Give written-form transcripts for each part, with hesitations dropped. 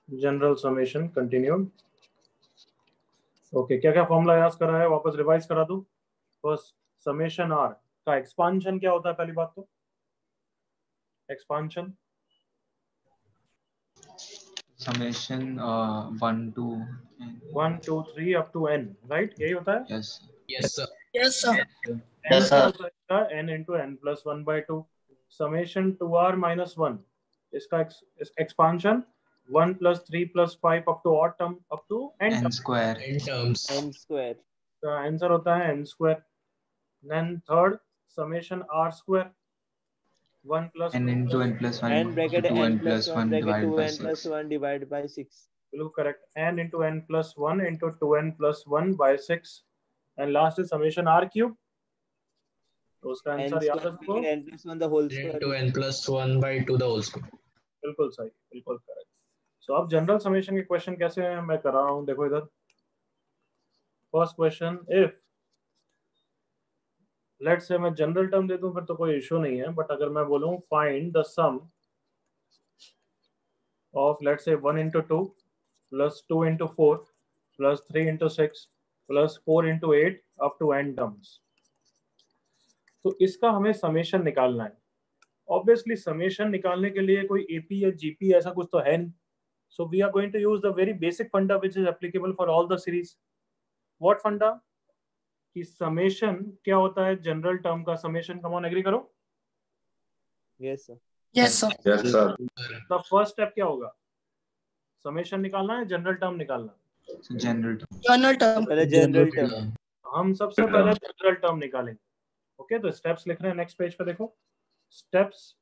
General summation continued. Okay, क्या क्या formula याद करा है, वापस रिवाइज करा दूं। फर्स्ट, समेशन आर का एक्सपांशन क्या होता है, पहली बात तो expansion summation 1 to 1 2 3 up to n, right, यही होता है। Yes yes sir. Yes sir. n क्या होता है इसका, n into n plus 1/2 summation 2r minus 1, इसका expansion 1 plus 3 plus 5 up to odd term up to n square n terms n square का answer होता है n square। Then third, summation r square 1 plus n into n plus 1 n bracket to 2 n n plus 1 bracket divided 2 by n plus 6. 1 divided by 6. बिल्कुल correct, n into n plus 1 into 2n plus 1 by 6 and last is summation r cube. तो उसका n answer याद square रखो, bracket n plus 1 the whole n square. to n plus 1 by 2 the whole square। बिल्कुल सही, बिल्कुल correct. सो अब general summation के question कैसे हैं मैं कर रहा हूं, देखो इधर। First question, if let's say मैं जनरल टर्म दे दूं फिर तो कोई इशू नहीं है, बट अगर मैं बोलूं find the sum of let's say 1 into 2 plus 2 into 4 plus 3 into 6 plus 4 into 8 up to n terms, तो इसका हमें समेशन निकालना है। ऑब्वियसली समेशन निकालने के लिए कोई एपी या जीपी ऐसा कुछ तो है नहीं, so we are going to use the very basic funda which is applicable for all the series. What funda, कि समेशन क्या होता है जनरल टर्म का समेशन, कम ऑन एग्री करो। Yes sir. Yes sir. Yes sir. The first step क्या होगा, summation निकालना है जनरल टर्म निकालना है। General general term. पहले general term. हम सबसे पहले जनरल टर्म निकालेंगे। ओके, तो स्टेप्स लिख रहे हैं नेक्स्ट पेज पे, देखो steps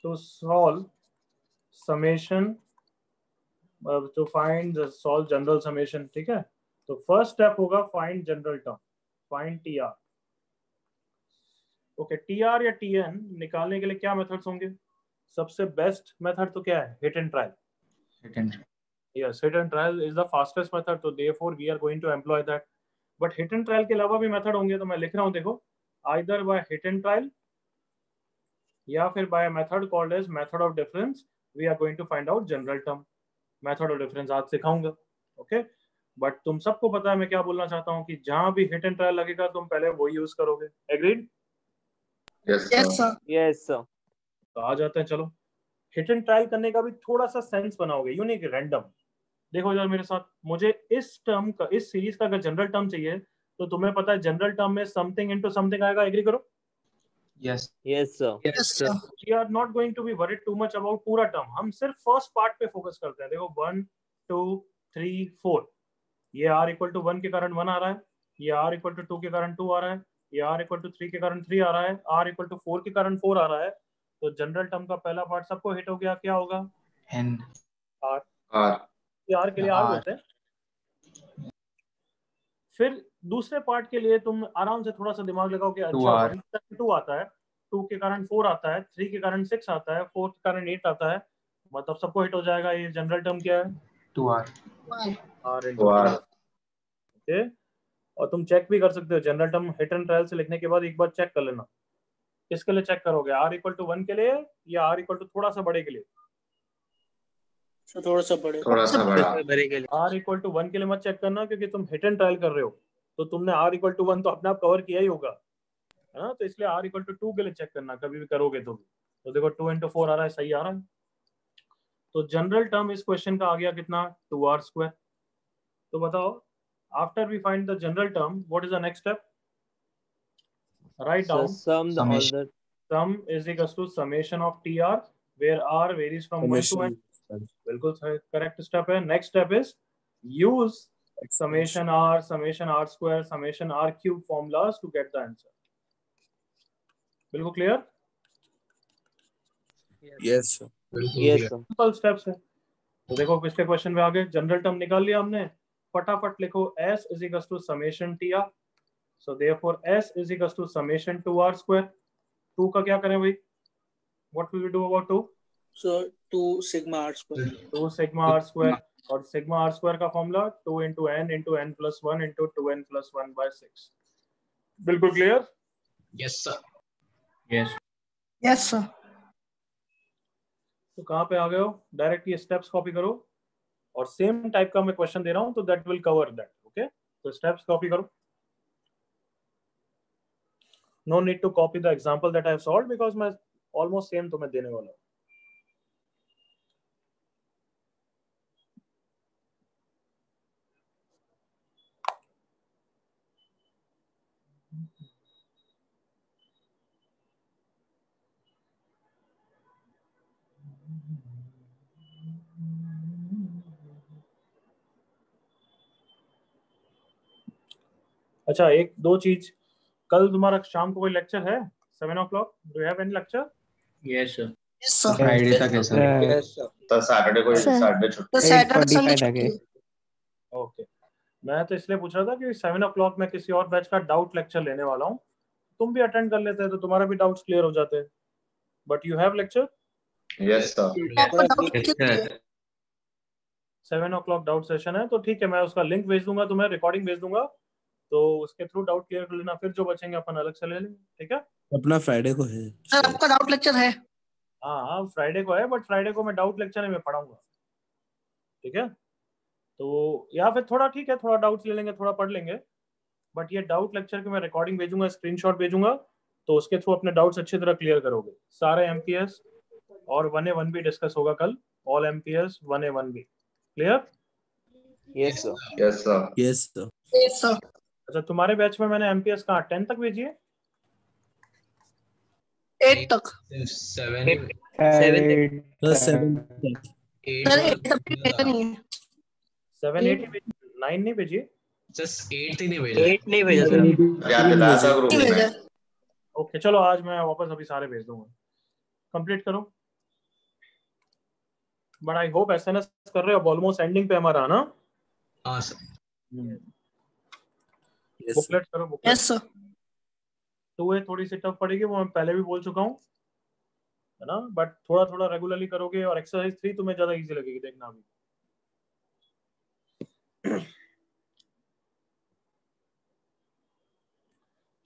to solve summation, to find solve general summation. ठीक है, तो फर्स्ट स्टेप होगा find general term, find T R. Okay, T R या टी एन निकालने के लिए क्या मेथड्स होंगे, सबसे बेस्ट मेथड तो क्या है, hit and trial. Yes, hit and trial is the fastest method, so therefore we are going to employ that. But hit and trial के अलावा भी मेथड होंगे, तो मैं लिख रहा हूँ देखो, either by hit and trial या फिर by a method called as method of difference we are going to find out general term। method of difference आज सिखाऊंगा, ओके। बट तुम सबको पता है मैं क्या बोलना चाहता हूँ, कि जहां भी हिट एंड ट्रायल लगेगा तुम पहले वो यूज करोगे। Agreed? Yes yes sir. Yes sir. तो आ जाते हैं, चलो हिट एंड ट्रायल करने का भी थोड़ा सा सेंस बनाओगे, यूं नहीं कि रैंडम। देखो यार मेरे साथ, मुझे इस टर्म का, इस सीरीज का अगर जनरल टर्म चाहिए तो तुम्हें पता है जनरल टर्म में समथिंग इनटू समथिंग आएगा। एग्री करो? Yes Yes sir. Yes sir. We are not going to be worried too much about पूरा टर्म, हम सिर्फ फर्स्ट पार्ट पे फोकस करते हैं। देखो 1 2 3 4, ये r इक्वल टू 1 के कारण 1 आ रहा है, ये r इक्वल टू 2 के कारण 2 आ रहा है, ये r इक्वल टू 3 के कारण 3 आ रहा है, r इक्वल टू 4 के कारण 4 आ रहा है। तो जनरल टर्म का पहला पार्ट सबको हिट हो गया, क्या होगा, n r। आर r के लिए r R। बोलते हैं। फिर दूसरे पार्ट के लिए तुम आराम से थोड़ा सा दिमाग लगाओ कि अच्छा 2R। 1 के कारण 2 आता है, 2 के कारण 4 आता है, 3 के कारण 6 आता है, 4 के कारण 8 आता है, मतलब सबको हिट हो जाएगा। ये जनरल टर्म क्या है, 2R। r into R। Okay. और तुम चेक भी कर सकते हो, general term hit and trial से लिखने के बाद एक बार चेक कर लेना। किसके लिए चेक करोगे, r इक्वल टू 1 के लिए या r इक्वल टू थोड़ा सा बड़े के लिए? थोड़ा सा बड़े। थोड़ा सा बड़ा। r इक्वल टू 1 के लिए मत चेक करना, क्योंकि तुम हिट एंड ट्रायल कर रहे हो, तो तुमने r इक्वल टू 1 तो अपने आप कवर किया ही होगा, है ना। तो इसलिए r इक्वल टू 2 के लिए चेक करना कभी भी करोगे तो भी। तो देखो 2 into 4 आ रहा है, सही आ रहा है। तो जनरल टर्म इस क्वेश्चन का आ गया कितना, 2r स्क्वायर। तो बताओ, after we find the general term what is the next step? Write So down sum the all Summation. the sum is equals to summation of tr where r varies from 1 to n। बिल्कुल correct step है। Next step is use summation r square, summation r cube formulas to get the answer। बिल्कुल clear? Yes sir. yes sir. Simple steps है। तो देखो पिछले question में आगे general term निकाल लिया हमने, फटाफट लिखो s is equals to summation tr, so therefore s is equals to summation 2r square। 2 का क्या करें भाई, what will we do about 2? So 2 sigma r square। 2 sigma r square, और सिग्मा r square का formula 2 into n plus 1 into 2n plus 1 by 6। बिल्कुल clear? Yes sir. Yes Yes, sir. तो कहाँ पे आ गए हो? डायरेक्ट ये स्टेप्स कॉपी करो और सेम टाइप का मैं क्वेश्चन दे रहा हूँ तो that will cover that. Okay, तो स्टेप्स कॉपी करो. No need to copy the example that I have solved because मैं ऑलमोस्ट सेम तुम्हें देने वाला हूँ. अच्छा, एक दो चीज, कल तुम्हारा शाम को कोई लेक्चर है 7 o'clock? Do you have any lecture? Yes, sir. Yes, sir. Friday तक है सर. Yes, sir. तो सैटरडे को Sir. सैटरडे छुट्टी. तो सैटरडे 8:45 संडे तक छुट्टी है। है। ओके, मैं तो इसलिए पूछ रहा था कि 7 o'clock में किसी और बैच का डाउट लेक्चर लेने वाला हूँ, तुम भी अटेंड कर लेते तो तुम्हारा भी डाउट्स क्लियर हो जाते. But you have lecture yes sir. आपका डाउट Yes, कितना sir. है? 7 o'clock डाउट सेशन है, तो ठीक है, मैं उसका लिंक भेज दूंगा तुम्हें, रिकॉर्डिंग भेज दूंगा, तो उसके थ्रू डाउट क्लियर कर लेना. फिर जो बचेंगे अपन अलग से ले लेंगे. ठीक है? अपना फ्राइडे को है. सर आपका डाउट लेक्चर है? हाँ, फ्राइडे को है, बट फ्राइडे को मैं डाउट लेक्चर में पढ़ाऊंगा. ठीक है? तो या फिर थोड़ा, ठीक है, थोड़ा डाउट्स ले लेंगे, थोड़ा पढ़ लेंगे, बट ये डाउट लेक्चर की मैं रिकॉर्डिंग भेजूंगा, स्क्रीनशॉट भेजूंगा, तो उसके थ्रू अपने डाउट्स अच्छी तरह क्लियर करोगे. सारे एमपीएस और 1A 1B डिस्कस होगा कल. All MPS 1A 1B. Clear? Yes, sir. Yes sir. Yes sir. Yes, sir. अच्छा, तुम्हारे बैच में मैंने एमपीएस कहाँ 10 तक भेजी है? 8 तक। 7, 8 प्लस 7 सर 8 तक भी भेजा नहीं है। 7 8 9 नहीं भेजी? just 8 ही नहीं भेजा. 8 नहीं भेजा सर. क्या बताया था ग्रुप नहीं भेजा। में? ओके, चलो आज मैं वापस अभी सारे भेज दूंगा. कंप्लीट करो. बट आई होप एसएनएस कर रहे हो. ऑलमोस्ट एंडिंग पे हमारा ना. हाँ सर. बुकलेट करो, बुकलेट. Yes, sir. 2A थोड़ी सी टफ पड़ेगी, वो मैं पहले भी बोल चुका हूँ, है ना, बट थोड़ा थोड़ा रेगुलरली करोगे. और एक्सरसाइज 3 तुम्हें ज्यादा इजी लगेगी, देखना अभी.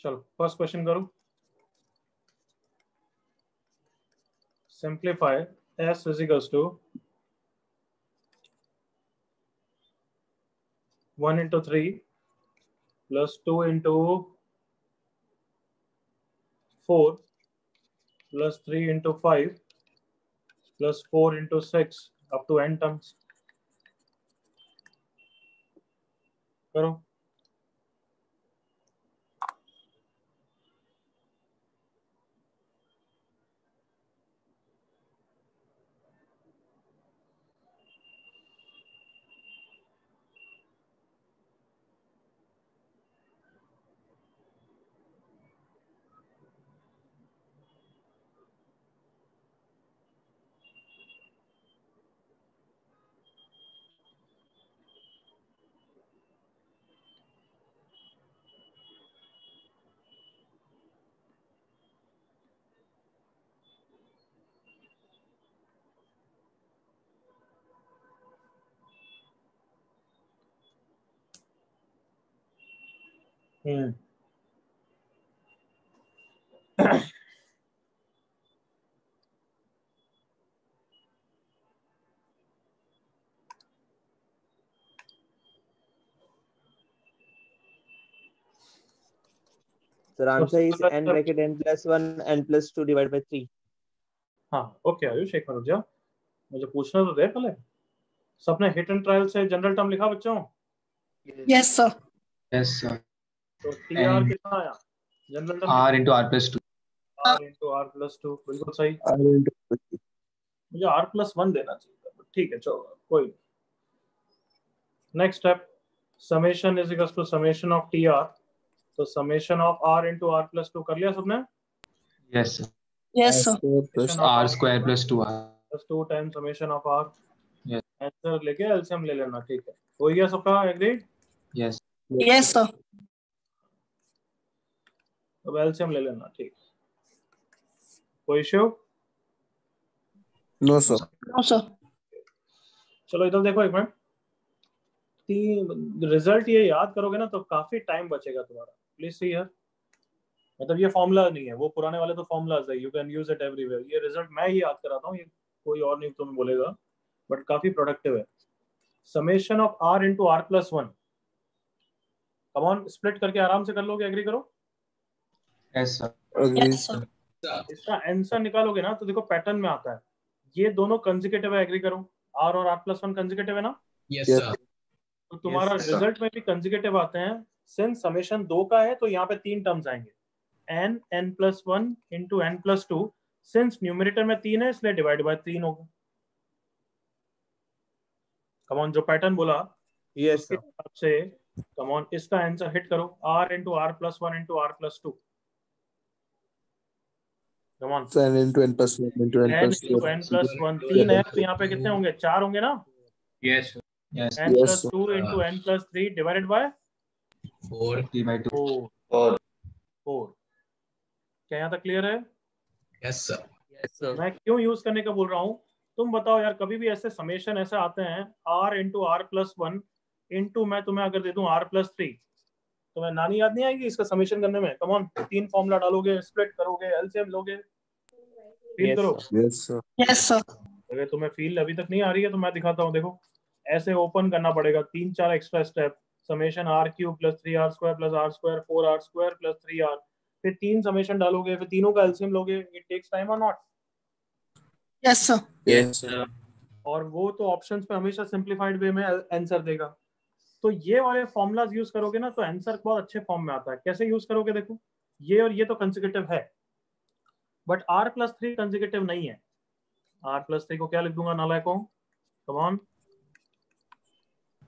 चलो फर्स्ट क्वेश्चन करो. Simplify s is equals to 1 into 3 plus 2 into 4 plus 3 into 5 plus 4 into 6 up to n terms. करो. Sir, answer is n bracket n plus 1 n plus 2 divided by 3. हाँ, okay Ayush, एक minute रुक जा, मुझे पूछना तो दे पहले. सबने हिट एंड ट्रायल से जनरल टर्म लिखा बच्चों? Yes, sir. Yes sir. तो टीआर कितना आया general term? R into R plus 2. r into r plus 2. बिल्कुल सही. मुझे r plus 1 देना चाहिए था, ठीक है, चलो कोई. Next step, summation is equal to summation of TR. तो summation of r into r plus 2 कर लिया सबने? Yes sir. Yes, sir. R square plus 2R. plus 2 times summation of r. Yes. Answer लेके एलसीएम ले लेना. ठीक है, हो गया सबका? एग्रीड? Yes. Yes, sir. अब एलसीएम ले लेना. ठीक, कोई issue? No sir. No, sir. चलो इधर देखो एक मिनट. रिजल्ट ये याद करोगे ना तो काफी टाइम बचेगा तुम्हारा. Please see here. मतलब ये फॉर्मूला नहीं है, वो पुराने वाले तो फॉर्मूलाज है, you can use it everywhere. ये रिजल्ट मैं ही याद कराता हूँ, ये कोई और नहीं तुम्हें बोलेगा, बट काफी प्रोडक्टिव है। Summation of r into r plus one, come on split करके आराम से कर लोगे, एग्री करो। Yes, sir. Yes, sir. इसका आंसर निकालोगे ना तो देखो पैटर्न में आता है, ये दोनों कंसेक्यूटिव है, एग्री करो। r और r प्लस वन कंसेक्यूटिव है ना, Yes, sir. तो तुम्हारा Yes, sir. रिजल्ट में भी कंसेक्यूटिव आते हैं। सिंस समेशन 2 का है तो यहाँ पे 3 टर्म्स आएंगे, n n plus one into n plus two. Since numerator में 3 है इसलिए डिवाइड बाय 3 होगा। कम ऑन, जो पैटर्न बोला Yes, उसके sir. हिसाब से कम ऑन इसका आंसर हिट करो, r into r plus one into r plus two. Come on, n into n plus 1 into n n plus into 2. n plus one, 3 है तो यहाँ पे कितने होंगे, 4 होंगे ना। Yes, sir. Yes. n Yes, plus sir. Two into n plus three divided by 4. 3/2. 4। 4 क्या यहाँ तक क्लियर है? Yes, sir. मैं क्यों यूज करने का बोल रहा हूँ, तुम बताओ यार, कभी भी ऐसे समेशन ऐसे आते हैं r into r plus one into मैं तुम्हें अगर दे दूं r प्लस थ्री, तुम्हें नानी याद नहीं आएगी इसका समेशन करने में? कम ऑन, 3 फॉर्मूला डालोगे, स्प्लिट करोगे, एलसीएम लोगे, फील Yes, करो। sir. Yes, sir. Yes, sir. अगर तुम्हें फील अभी तक नहीं आ रही है तो मैं दिखाता हूँ, देखो ऐसे ओपन करना पड़ेगा, 3-4 extra step. Summation r cube plus 3r square plus r square 4r square plus 3r, फिर 3 समेशन डालोगे, फिर तीनों का एलसीएम लोगे। इट टेक्स टाइम और not? Yes, sir. Yes, sir. और वो तो ऑप्शंस पे हमेशा सिंप्लीफाइड वे में आंसर देगा। तो ये वाले फॉर्मूलाज यूज करोगे ना तो आंसर बहुत अच्छे फॉर्म में आता है। कैसे यूज करोगे, देखो ये और ये तो कंसेक्यूटिव है, but r plus three consecutive नहीं है। r प्लस थ्री को क्या लिख दूंगा नालायकों, come on,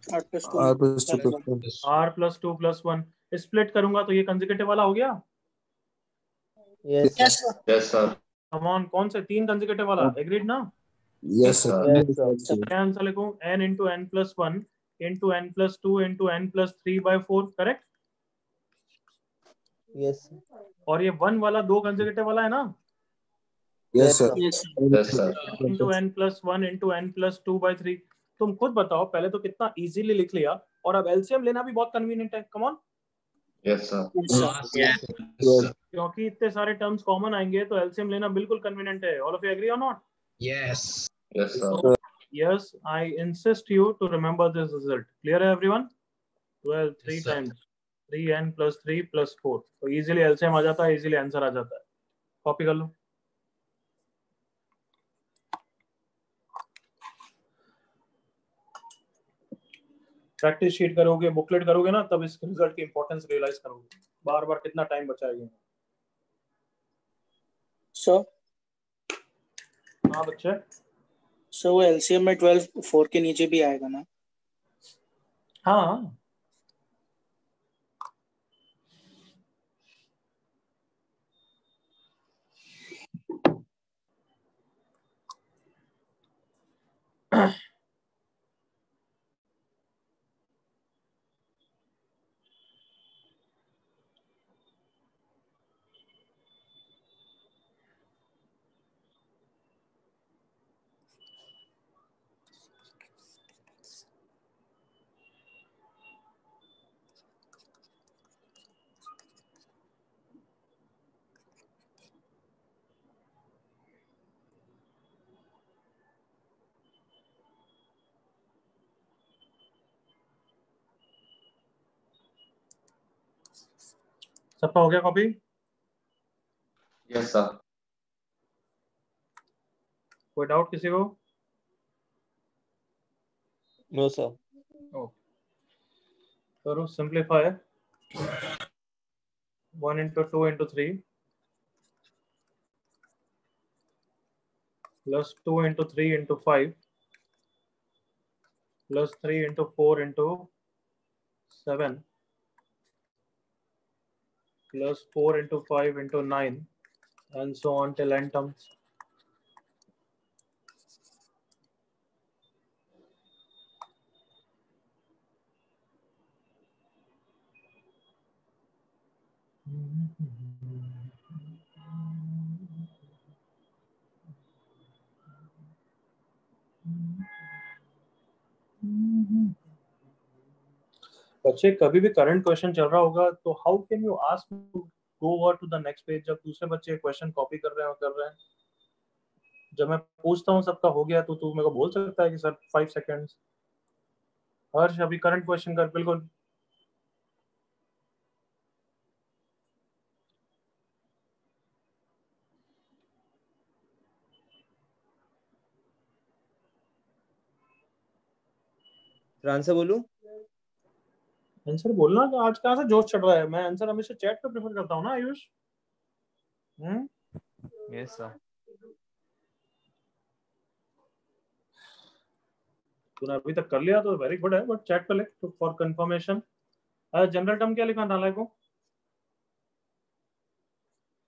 r plus 2 plus 1. r plus two plus one. Split करूंगा तो ये कंसेक्यूटिव वाला हो गया। Yes, sir. Yes, sir. Yes, sir. Come on, कौन से 3 कंसेक्यूटिव वाला, एग्रीड ना? Yes, sir. Yes, sir. क्या आंसर लिखूं, n into n plus one into n plus two into n plus three by 4, correct? Yes, sir. और ये 1 वाला 2 consecutive वाला है ना, Yes, sir. Yes, sir. Yes, sir. Into n plus one into n plus two by three. तुम खुद बताओ, पहले तो कितना इजीली लिख लिया, और अब एलसीएम लेना भी बहुत कन्वीनियंट है। Come on, Yes, sir. Yes, sir. क्योंकि इतने सारे टर्म्स कॉमन आएंगे तो एलसीएम लेना बिल्कुल कन्वीनियंट है। ऑल ऑफ यू एग्री और not? Yes. Yes, sir. Yes, I insist you to remember this result. Clear है everyone? 12 3 Yes, sir. times 3n plus 3 plus 4, तो इजीली एलसीएम आ जाता है, इजीली आंसर आ जाता है। कॉपी कर लो। प्रैक्टिस शीट करोगे, booklet करोगे ना, तब इस रिजल्ट की इंपॉर्टेंस रियलाइज करोगे। बार बार कितना टाइम बचाएगी। सो हाँ बच्चे, सो वो एलसीएम में 12 4 के नीचे भी आएगा ना? हाँ सबका हो गया कॉपी? Yes, sir. कोई डाउट किसी को? No, sir. करो simplify. 1 into 2 into 3 plus 2 into 3 into 5 plus 3 into 4 into 7 plus 4 into 5 into 9 and so on till n terms. बच्चे, कभी भी करंट क्वेश्चन चल रहा होगा तो how can you ask go over to the next page. जब दूसरे बच्चे क्वेश्चन कॉपी कर रहे हैं, जब मैं पूछता हूँ सबका हो गया तो तू मेरे को बोल सकता है कि सर 5 सेकंड्स। हर्ष अभी करंट क्वेश्चन कर बिल्कुल। आंसर बोलूं? आंसर बोलना। आज कहाँ से जोश चढ़ रहा है? मैं आंसर हमेशा चैट पे प्रेफर करता हूँ ना आयुष। Yes sir. तूने अभी तक कर लिया तो वेरी गुड है, बट चैट पे लिख तो फॉर कंफर्मेशन। जनरल टर्म क्या लिखा नालायक को?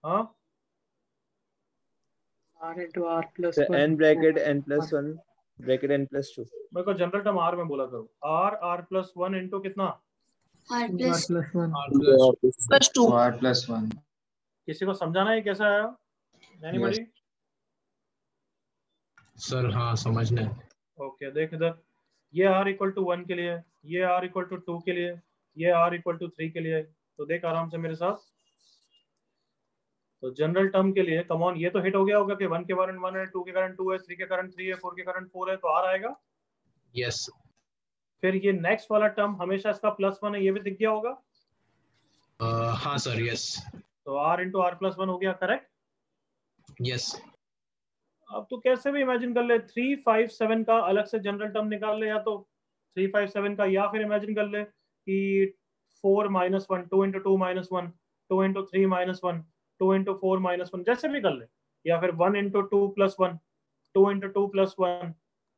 हाँ R into R plus So 1. n bracket n plus 1 bracket n plus 2. मेरे को जनरल टर्म आर में बोला करो। r plus 1 into कितना? R plus R plus plus 2. R+1। किसी को समझाना है कैसा आया? एनीबॉडी? सर हाँ समझना है। ओके देख इधर, ये r इक्वल टू 1 के लिए, ये r इक्वल टू 2 के लिए, ये r इक्वल टू 3 के लिए। तो देख आराम से मेरे साथ। तो जनरल टर्म के लिए कम ऑन, ये तो हिट हो गया होगा कि 1 के कारण 1 है, 2 के कारण 2 है, 3 के कारण 3 है, 4 के कारण 4 है, तो r आएगा। यस फिर ये नेक्स्ट वाला टर्म हमेशा इसका +1 है, ये भी दिख गया होगा। हाँ सर यस। तो r इंटू r+1 हो गया, करेक्ट। यस अब तो कैसे भी इमेजिन कर ले, 357 का अलग से जनरल टर्म निकाल ले, या तो 357 का, या फिर इमेजिन कर ले कि 4 - 1, 2 इंटू 2 - 1, 2 इंटू 3 - 1, 2 इंटू 4 - 1, जैसे भी कर ले। या फिर 1 इंटू 2 + 1, 2 इंटू 2 + 1,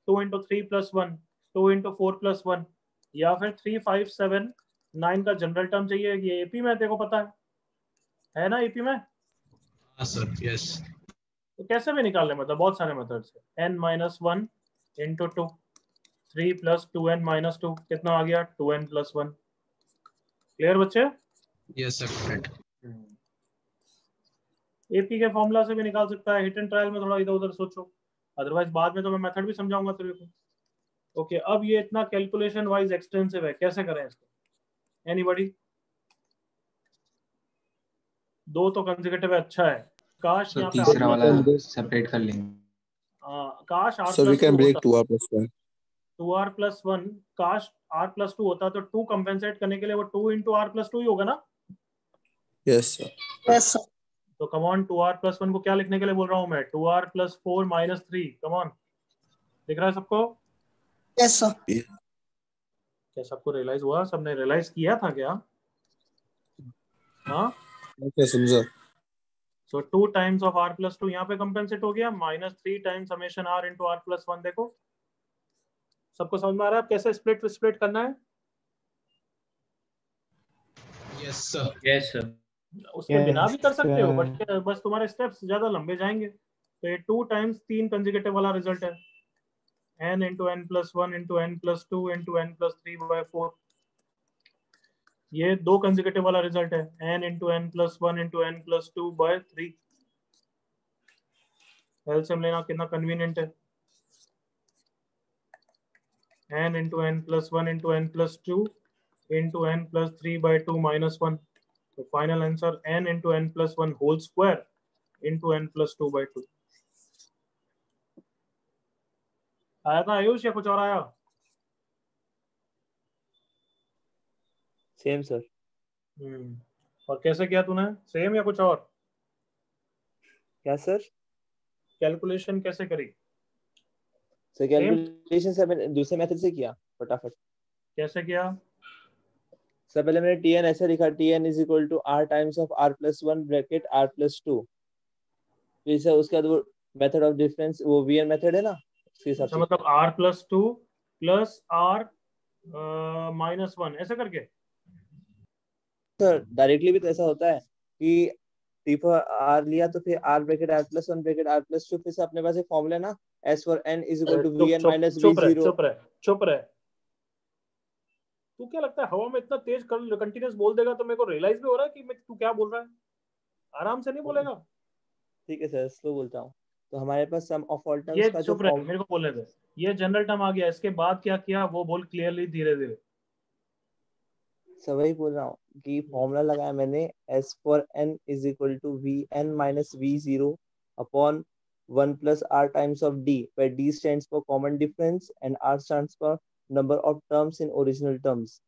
2 इंटू 3 + 1, 2 इंटू 4 + 1। या फिर 3579 का जनरल टर्म चाहिए। ये एपी में तेरे को पता है ना, एपी में। हाँ सर यस। तो कैसे भी निकाल ले, मतलब बहुत सारे मेथड्स है। n - 1 इंटू 2, 3 + 2n - 2 कितना आ गया? 2n + 1। क्लियर बच्चे? Yes sir correct. एपी के फॉर्मूला से भी निकाल सकता है। हिट एंड ट्रायल में थोड़ा इधर उधर सोचो, अदरवाइज बाद में तो मैं मेथड भी समझाऊंगा तेरे को। ओके, अब ये इतना कैलकुलेशन वाइज एक्सटेंसिव है, कैसे करें इसको? एनीबॉडी? दो तो कंसेक्यूटिव है, अच्छा है। काश तो यहाँ पे तीसरा वाला R+1 सेपरेट कर लेंगे। काश r So we + can 2 break होता, 2R+1. 2r + 1। काश r + 2 होता तो 2 कंपेंसेट करने के लिए वो 2 इंटू r + 2 ही होगा ना। Yes, sir. Yes, sir. तो कम ऑन 2r + 1 को क्या लिखने के लिए बोल रहा हूँ मैं? 2r + 4 - 3। कम ऑन, दिख रहा है सबको? Yes, sir. क्या सबको रियलाइज हुआ? सबने रियलाइज किया था क्या? हाँ। Okay, समझा। सो 2 टाइम्स ऑफ r + 2 यहाँ पे कंपेंसेट हो गया, -3 times summation r into r + 1। देखो सबको समझ में आ रहा है कैसे स्प्लिट करना है? Yes sir. Yes sir. उसके बिना भी कर सकते हो, बट बस तुम्हारे स्टेप्स ज्यादा लंबे जाएंगे। तो ये 2 टाइम्स 3 कंसेक्यूटिव वाला रिजल्ट है, n into n + 1 into n + 2 into n + 3/4। ये 2 कंसेक्यूटिव वाला रिजल्ट है, n into n + 1 into n + 2/3। LCM लेना कितना कन्वीनियंट है। n into n + 1 into n + 2 into n + 3/2 - 1। तो final answer n into n + 1 whole square into n + 2/2। आया था आयुष या कुछ और आया? Same sir. और कैसे किया तूने? सेम या कुछ और? क्या सर? कैलकुलेशन कैसे करी? सर कैलकुलेशन सर मैंने दूसरे मेथड से किया फटाफट। कैसे किया? सर पहले मैंने tn ऐसे लिखा, tn = r times of r + 1 bracket r + 2। फिर सर उसके बाद वो मेथड ऑफ डिफरेंस, वो vn मेथड है ना, उसके हिसाब अच्छा, से। मतलब r + 2 + r -1 ऐसे करके? सर डायरेक्टली भी तो ऐसा होता है कि t for r लिया तो फिर r bracket r + 1 bracket r + 2, फिर से अपने पास एक फॉर्मूला ना, s for n = vn - v0। चुप रहे। तू क्या लगता है हवा में इतना तेज कंटिन्यूस बोल देगा तो मेरे को रियलाइज भी हो रहा है कि तू क्या बोल रहा है? आराम से नहीं बोलेगा? ठीक है सर, स्लो बोलता हूँ। तो हमारे पास सम ऑफ ऑल ये टर्म्स का जो चुप रहे, मेरे को बोलने दे। ये जनरल टर्म आ गया, इसके बाद क्या किया वो बोल क्लियरली, धीरे धीरे। सब वही बोल रहा हूँ कि फॉर्मूला लगाया मैंने S for n is equal to Vn minus V0 upon 1 plus R times of D, where D stands for common difference and R stands for number of terms in original terms.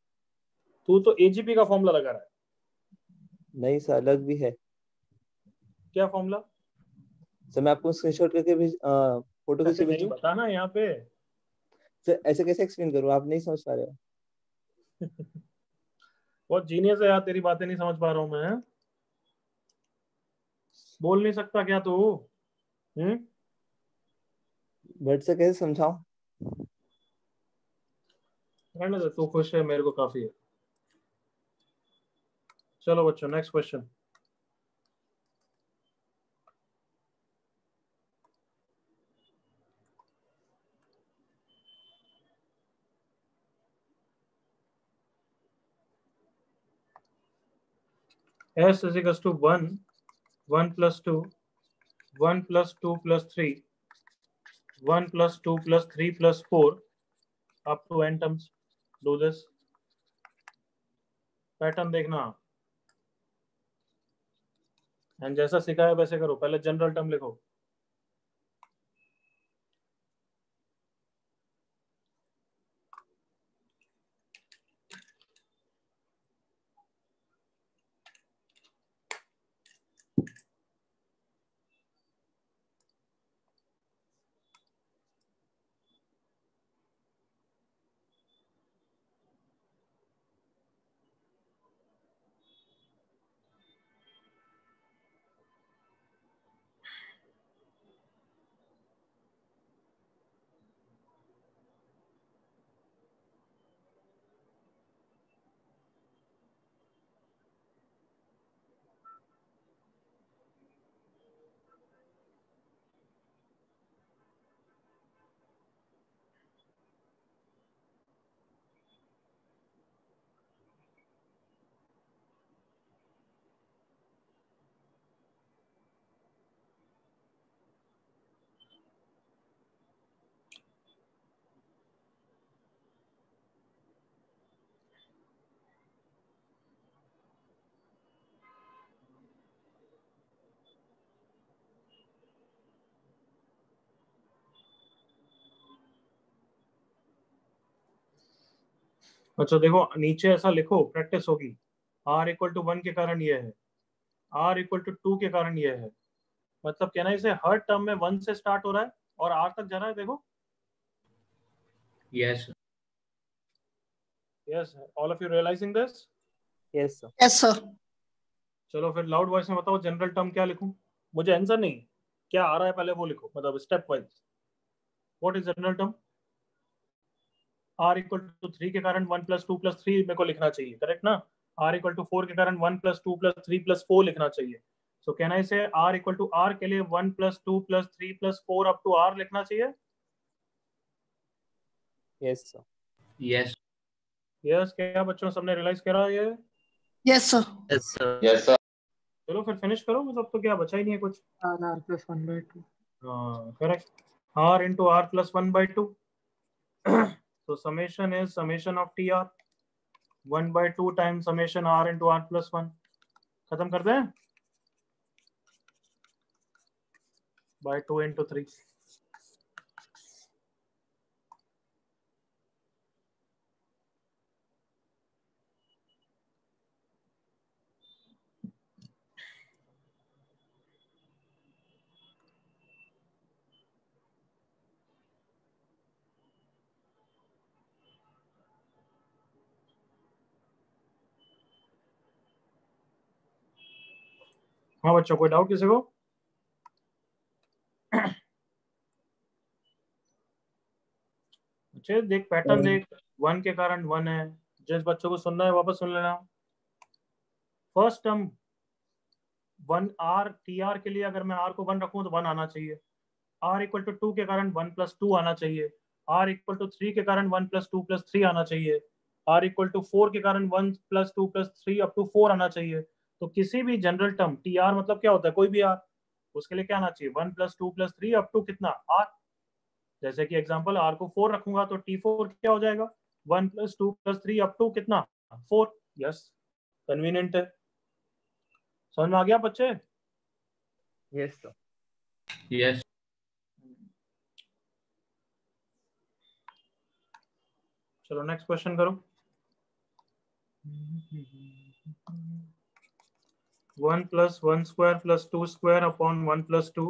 तू तो AGP का formula लगा रहा है। नहीं sir, अलग भी है। क्या फॉर्मूला? सर मैं आपको स्क्रीनशॉट करके फोटो खींच के भेजूं? बता ना यहाँ पे। सर ऐसे कैसे एक्सप्लेन करूँ, आप नहीं समझ पा रहे हो? बहुत जीनियस है यार, तेरी बातें नहीं समझ पा रहा हूँ मैं। बोल नहीं सकता क्या तू? बट से कैसे समझाऊं? रहने दे, तू खुश है, मेरे को काफी है। चलो बच्चों, next question. S is equals to 1, 1 plus 2, 1 plus 2 plus 3, 1 plus 2 plus 3 plus 4 up to n terms. Do this. Pattern देखना एंड जैसा सिखाया वैसे करो। पहले जनरल टर्म लिखो। अच्छा देखो, नीचे ऐसा लिखो, प्रैक्टिस होगी। r इक्वल टू 1 के कारण ये है, r इक्वल टू 2 के कारण ये है। मतलब कहना इसे हर टर्म में 1 से स्टार्ट हो रहा है और r तक जा रहा है। देखो, Yes. Yes, all of you realising this? Yes sir. Yes, sir. चलो फिर लाउड वॉइस में बताओ, जनरल टर्म क्या लिखूं? मुझे आंसर नहीं, क्या आ रहा है पहले वो लिखो, मतलब stepwise. What is general term? r equal to 3 के कारण 1 प्लस 2 प्लस 3 मेरे को लिखना चाहिए, करेक्ट ना? r इक्वल टू 4 के कारण 1 प्लस 2 प्लस 3 प्लस 4 लिखना चाहिए। सो कहना इसे r इक्वल टू r के लिए 1 plus 2 plus 3 plus 4 up to r लिखना चाहिए। Yes sir. Yes. यस, क्या बच्चों सबने रियलाइज करा ये? Yes, sir. Yes, sir. Yes, sir. चलो फिर फिनिश करो, मतलब तो क्या बचा ही नहीं है कुछ। R plus 1/2. हाँ correct, r into r plus 1/2। so summation is summation of tr 1/2 times summation r into r plus 1। खत्म कर दें by 2 into 3। हाँ बच्चों, कोई डाउट किसी को? अच्छा देख, पैटर्न देख, 1 के कारण 1 है। जिस बच्चों को सुनना है वापस सुन लेना। फर्स्ट टर्म 1 r tr के लिए अगर मैं r को 1 रखूं तो 1 आना चाहिए। r इक्वल टू 2 के कारण 1 प्लस 2 आना चाहिए। r इक्वल टू 3 के कारण 1 प्लस 2 प्लस 3 आना चाहिए। r इक्वल टू 4 के कारण 1 प्लस 2 प्लस 3 अप टू 4 आना चाहिए। तो किसी भी जनरल टर्म tr मतलब क्या होता है, कोई भी r, उसके लिए क्या आना चाहिए? 1 प्लस 2 प्लस 3 अप टू कितना r। जैसे कि एग्जांपल r को 4 रखूंगा तो t4 क्या हो जाएगा? 1 प्लस 2 प्लस 3 अप टू कितना? 4। यस, कन्वीनियंट है। समझ में आ गया बच्चे? Yes sir. Yes. चलो नेक्स्ट क्वेश्चन करो। 1 plus 1 square plus 2 square upon 1 plus 2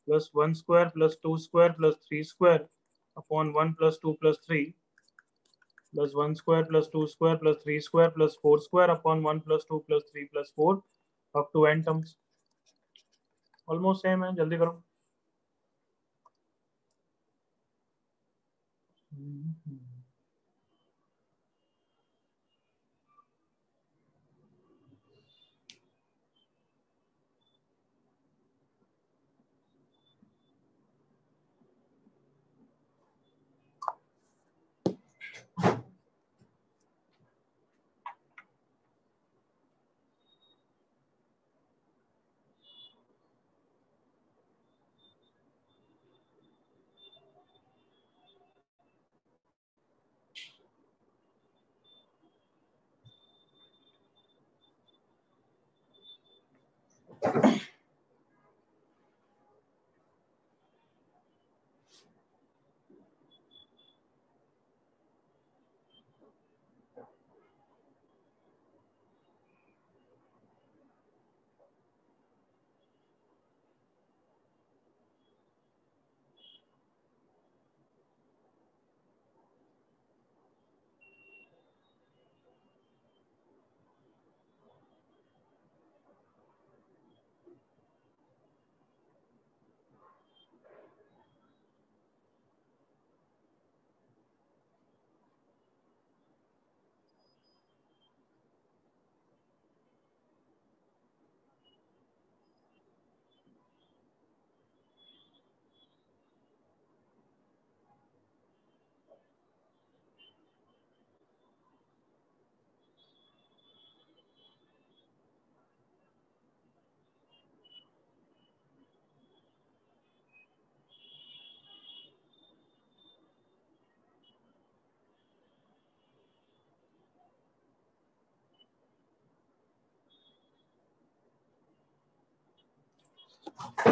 plus 1 square plus 2 square plus 3 square upon 1 plus 2 plus 3 plus 1 square plus 2 square plus 3 square plus 4 square upon 1 plus 2 plus 3 plus 4 up to n terms। Almost same है, जल्दी करो।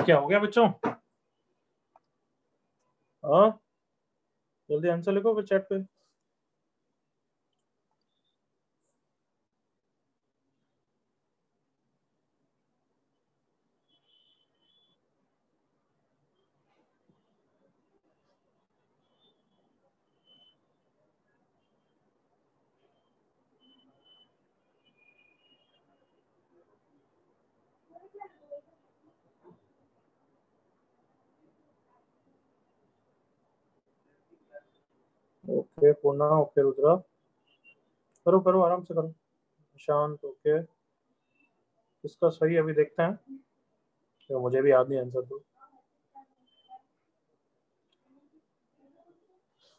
क्या हो गया बच्चों? हाँ, जल्दी answer लिखो फिर चैट पे। ओके पूर्णा, ओके रुद्रा, करो करो आराम से करो। शांत, ओके। इसका सही अभी देखते हैं, तो मुझे भी याद नहीं आंसर। तो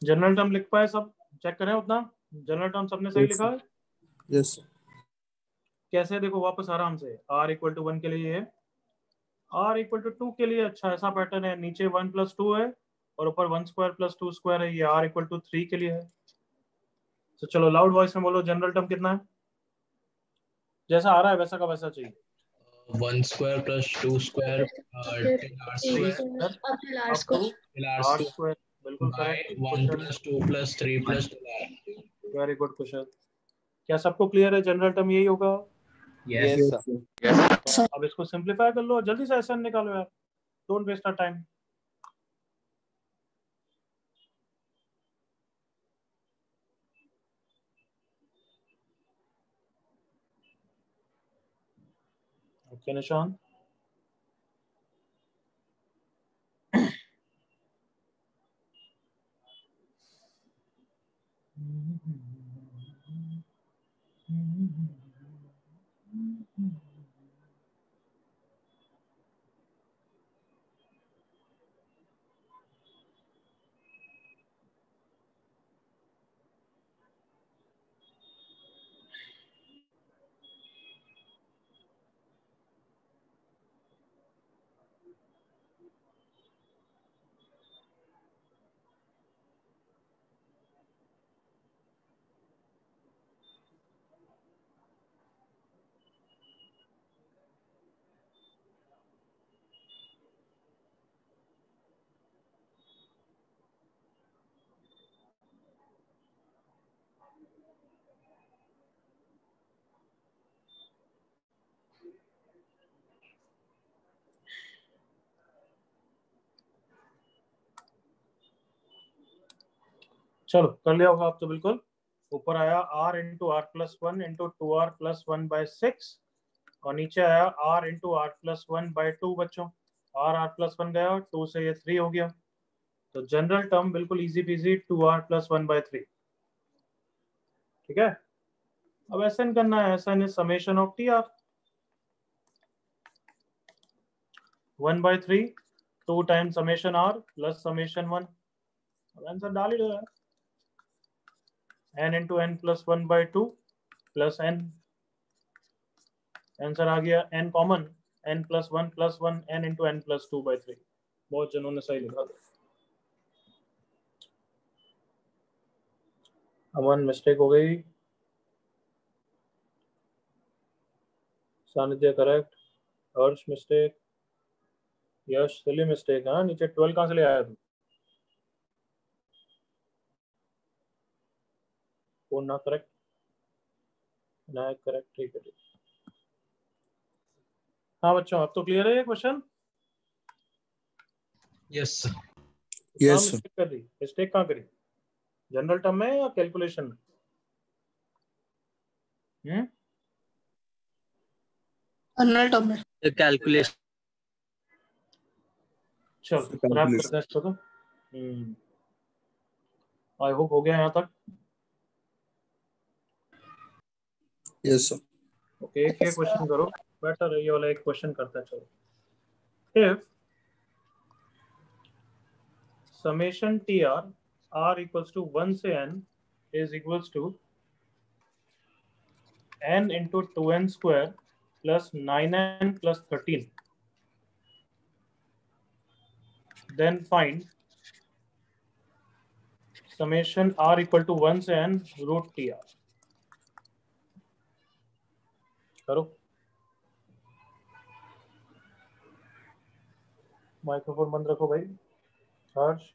जनरल टर्म लिख पाए सब? चेक करें उतना। जनरल टर्म सबने सही लिखा है? Yes sir. कैसे? देखो वापस आराम से। r इक्वल टू 1 के लिए है, r इक्वल टू 2 के लिए अच्छा ऐसा पैटर्न है, नीचे 1 प्लस 2 है और ऊपर 1 स्क्वायर प्लस 2 स्क्वायर है। ये r इक्वल टू 3 के लिए है। तो चलो लाउड वॉइस में बोलो, जनरल टर्म कितना है? जैसा आ रहा है वैसा का वैसा चाहिए। 1 square plus 2 square till r square r square, बिल्कुल by correct 1 question. plus 2 plus 3 plus 2r। Very good question. क्या सबको क्लियर है? जनरल टर्म यही होगा। Yes yes sir. Yes. अब इसको सिंपलीफाई कर लो, जल्दी से एसएन निकालो यार, don't waste our time. Okay Nishan, चलो कर लिया होगा आप तो बिल्कुल। ऊपर आया r into r plus one into two r plus one by six, और नीचे आया r into r plus one by two. बच्चों r प्लस वन गया, टू से ये 3 हो गया, तो जनरल टर्म बिल्कुल easy peasy 2r plus one by three. ठीक है, अब एसएन करना है। S N is summation of T R, 1 by 3 2 times summation r plus summation 1। अब आंसर डाल ही दो यार, n into n plus one by two plus n। Answer आ गया n common, n plus one n into n plus two by three. बहुत जनों ने सही लिखा। अमन मिस्टेक हो गई, सानिध्य करेक्ट, हर्ष मिस्टेक, यश सिली मिस्टेक। हाँ नीचे 12 कहाँ से ले आया तू? पूर्ण करेक्ट, विनायक करेक्ट, ठीक है ठीक। हाँ बच्चों अब तो क्लियर है ये question? Yes sir. Yes, sir. Mistake कर दी, मिस्टेक कहाँ करी? जनरल टर्म में या कैलकुलेशन में? जनरल टर्म में। कैलकुलेशन। चलो रैप करते हैं इसको तो। आई होप हो गया यहाँ तक। Yes, sir. ओके एक क्वेश्चन करो, बेटर ये वाला एक क्वेश्चन करते हैं। चलो, if summation T R r equals to 1 से n is equals to n into two n square plus 9n plus 13, then find summation r equal to 1 से n रूट टी आर। करो, microphone बंद रखो भाई। हर्ष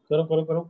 करो करो करो।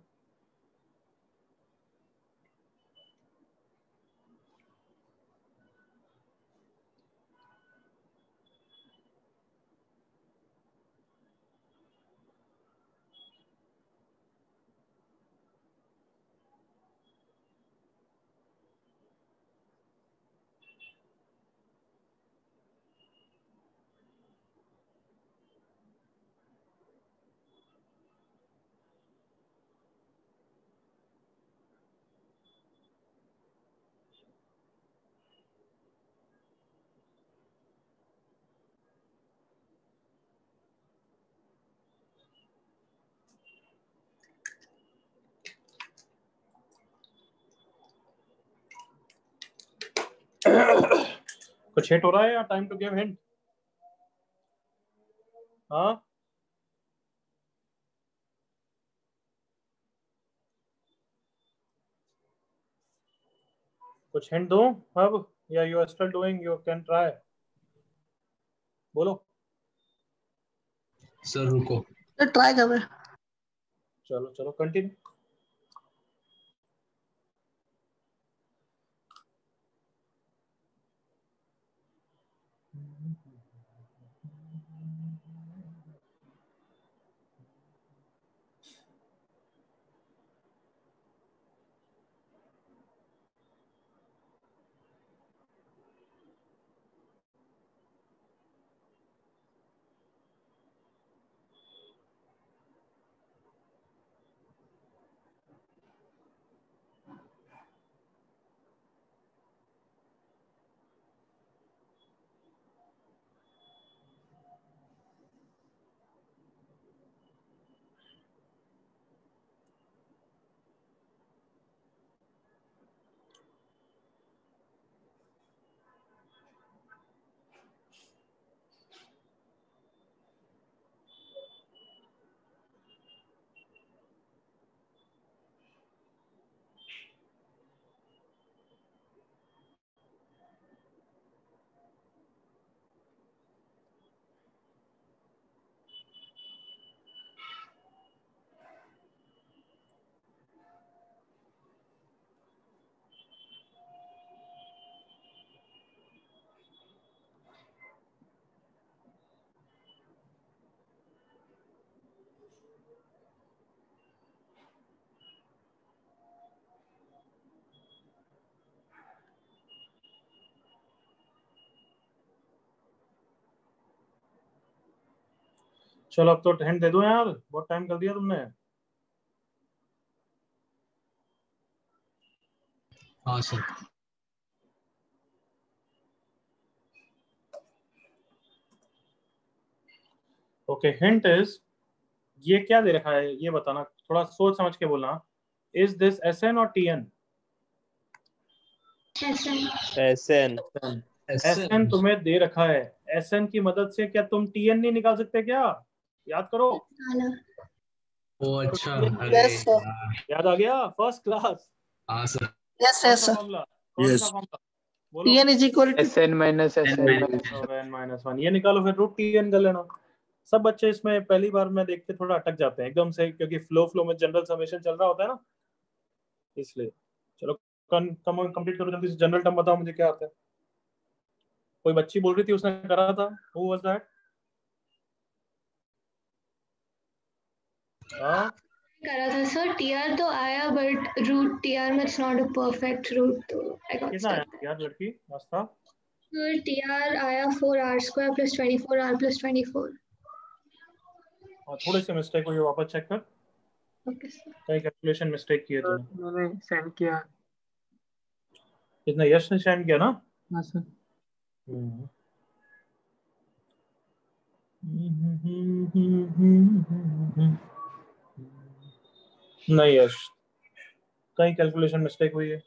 कुछ हिट हो रहा है या टाइम टू गिव हिंट? हाँ कुछ हिंट दो अब, या you are still doing, you can try. बोलो। सर रुको। ट्राई कर रहे। चलो चलो कंटिन्यू। चलो अब तो हिंट दे दो यार, बहुत टाइम कर दिया तुमने। हाँ सर। ओके, हिंट इज, ये क्या दे रखा है ये बताना, थोड़ा सोच समझ के बोलना। इज दिस SN और TN? SN। SN तुम्हें दे रखा है, SN की मदद से क्या तुम TN नहीं निकाल सकते क्या? याद करो। ओ अच्छा, TN अरे Yes, sir. याद आ गया, फर्स्ट क्लास। हाँ सर। Yes, कौन yes, सा sir. फॉर्मूला, कौन Yes. सा फॉर्मूला बोलो? Tn is equal to SN minus SN minus और n माइनस 1 ये निकालो, फिर रूट TN कर लेना। सब बच्चे इसमें पहली बार में देख के थोड़ा अटक जाते हैं एकदम से, क्योंकि फ्लो में जनरल समेशन चल रहा होता है ना, इसलिए। चलो कंप्लीट करो जल्दी से, जनरल टर्म बताओ मुझे क्या आता है। कोई बच्ची बोल रही थी उसने करा था, हु वाज दैट? हाँ करा था सर, TR तो आया बट रूट TR में it's not a perfect root, तो आई गॉट कितना आया स्टक। यार लड़की नाश्ता? सर TR आया 4r² + 24r + 24। और थोड़ी सी मिस्टेक हुई है, वापस चेक कर, ओके सर। कहीं कैलकुलेशन मिस्टेक की है तूने। मैंने सेंड किया। कितना यश ने सेंड किया ना? हाँ सर। नहीं यश, कहीं कैलकुलेशन मिस्टेक हुई है।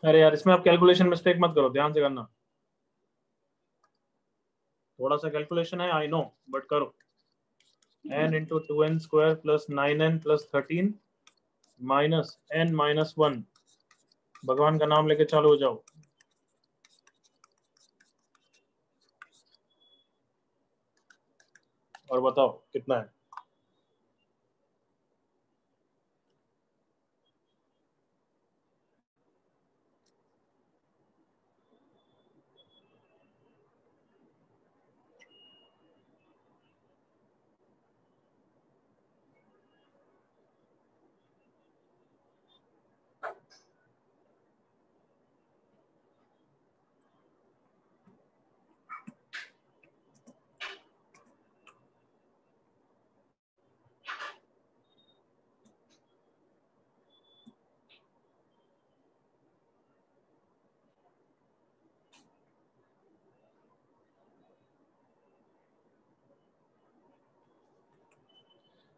अरे यार इसमें आप कैलकुलेशन मिस्टेक मत करो, ध्यान से करना। थोड़ा सा कैलकुलेशन है आई नो, बट करो। n × 2n² + 9n + 13 minus n - 1। भगवान का नाम लेके चालू हो जाओ। और बताओ कितना है।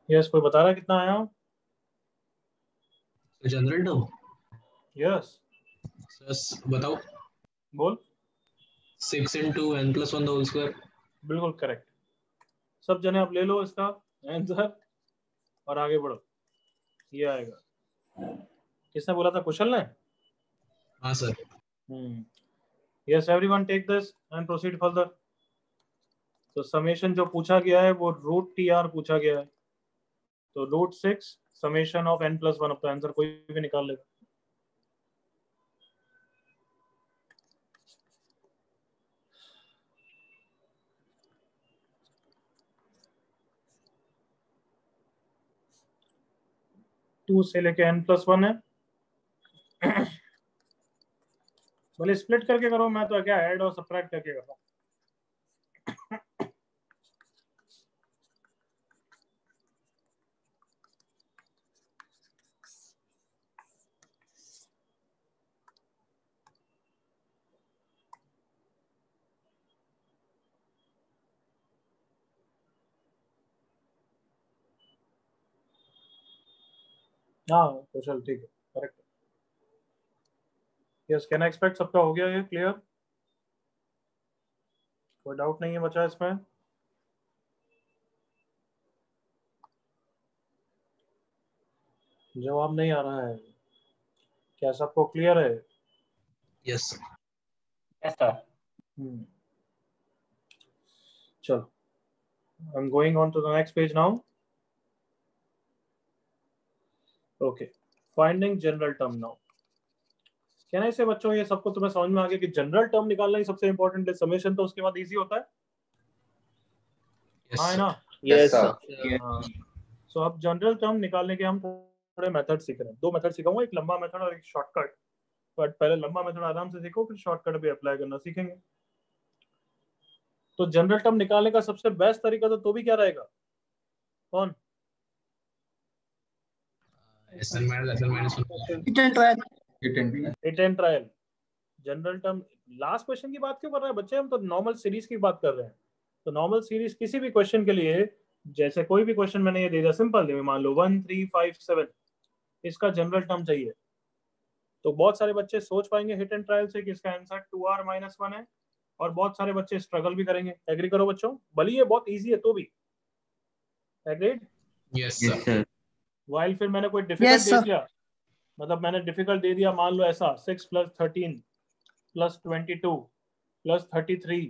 यस, कोई बता रहा है कितना आया? जनरल टर्म यस सर बताओ। बोल। 6 × n+1² बिल्कुल करेक्ट। सब जने आप ले लो इसका आंसर और आगे बढ़ो, ये आएगा। किसने बोला था, कुशल ने? हाँ sir. Yes everyone take this and proceed further. तो समेशन जो पूछा गया है वो रूट TR पूछा गया है, तो √6 समेशन ऑफ n+1 अपना आंसर कोई भी निकाल लेगा। टू से लेके n+1 है। भले स्प्लिट करके करो, मैं तो क्या ऐड और सब्ट्रैक्ट करके कर रहा हूँ। हाँ कुशल ठीक है, correct. Yes, can I expect सबका हो गया ये क्लियर? कोई डाउट नहीं है बचा इसमें? जवाब नहीं आ रहा है, क्या सबको क्लियर है? Yes yes sir. चलो, I'm going on to the next page now. Okay, finding general term now. कहना इसे बच्चों ये सबको तुम्हें समझ में आ गया कि जनरल टर्म निकालना ही सबसे इंपॉर्टेंट है, समेशन तो उसके बाद इजी होता है। हाँ है ना? Yes sir. सो अब जनरल टर्म निकालने के हम थोड़े मेथड सीख रहे हैं। दो मेथड सिखाऊंगा, एक लंबा मेथड और एक शॉर्टकट। बट पहले लंबा मेथड आराम से सीखो, फिर शॉर्टकट भी अप्लाई करना सीखेंगे। तो जनरल टर्म निकालने का सबसे बेस्ट तरीका तो भी क्या रहेगा? कौन? SN minus SN minus 1. Hit and trial. Hit and trial. General term last question की बात क्यों कर रहे हैं बच्चे? हम तो नॉर्मल सीरीज की बात कर रहे हैं. तो नॉर्मल सीरीज किसी भी क्वेश्चन के लिए, जैसे कोई भी क्वेश्चन मैंने ये दे दिया सिंपल, मान लो 1 3 5 7, इसका जनरल टर्म चाहिए, तो बहुत सारे बच्चे सोच पाएंगे हिट एंड ट्रायल से कि इसका आंसर 2r-1 है, और बहुत सारे बच्चे स्ट्रगल भी करेंगे. एग्री करो बच्चों? भले ये बहुत इजी है तो भी. एग्रीड? Yes, sir. वाइल फिर मैंने कोई डिफिकल्ट Yes, दे sir. दिया, मतलब मैंने डिफिकल्ट दे दिया, मान लो ऐसा 6 + 13 + 22 + 33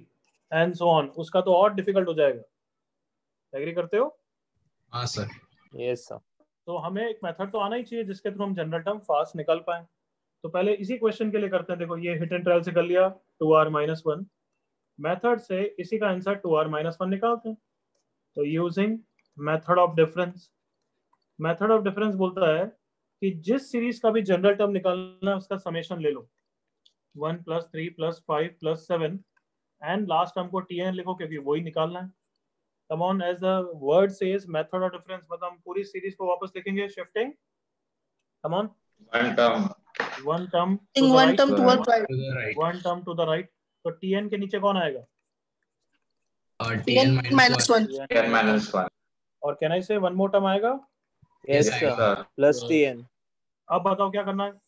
एंड सो ऑन, उसका तो और डिफिकल्ट हो जाएगा. एग्री करते हो? हाँ सर. Yes sir. तो हमें एक मेथड तो आना ही चाहिए जिसके थ्रू हम जनरल टर्म फास्ट निकाल पाए. तो पहले इसी क्वेश्चन के लिए करते हैं. देखो ये हिट एंड ट्रायल से कर लिया 2r-1, मेथड से इसी का आंसर 2r-1 निकालते हैं. तो using method of difference. Method of difference बोलता है कि जिस सीरीज का भी जनरल टर्म निकालना है उसका समेशन ले लो, 1 + 3 + 5 + 7 एंड लास्ट टर्म को tn लिखो क्योंकि वही निकालना है. Come on, as the word says method of difference, मतलब हम पूरी सीरीज को वापस लिखेंगे shifting. Come on. One term. One term In to the one right, term towards right. To the right. One term to the right. तो tn के नीचे कौन आएगा? TN Tn minus 1. N-1. और कैन आई से वन मोर टर्म आएगा? Yes Yes, sir. sir. Plus tn. अब बताओ क्या करना है? तो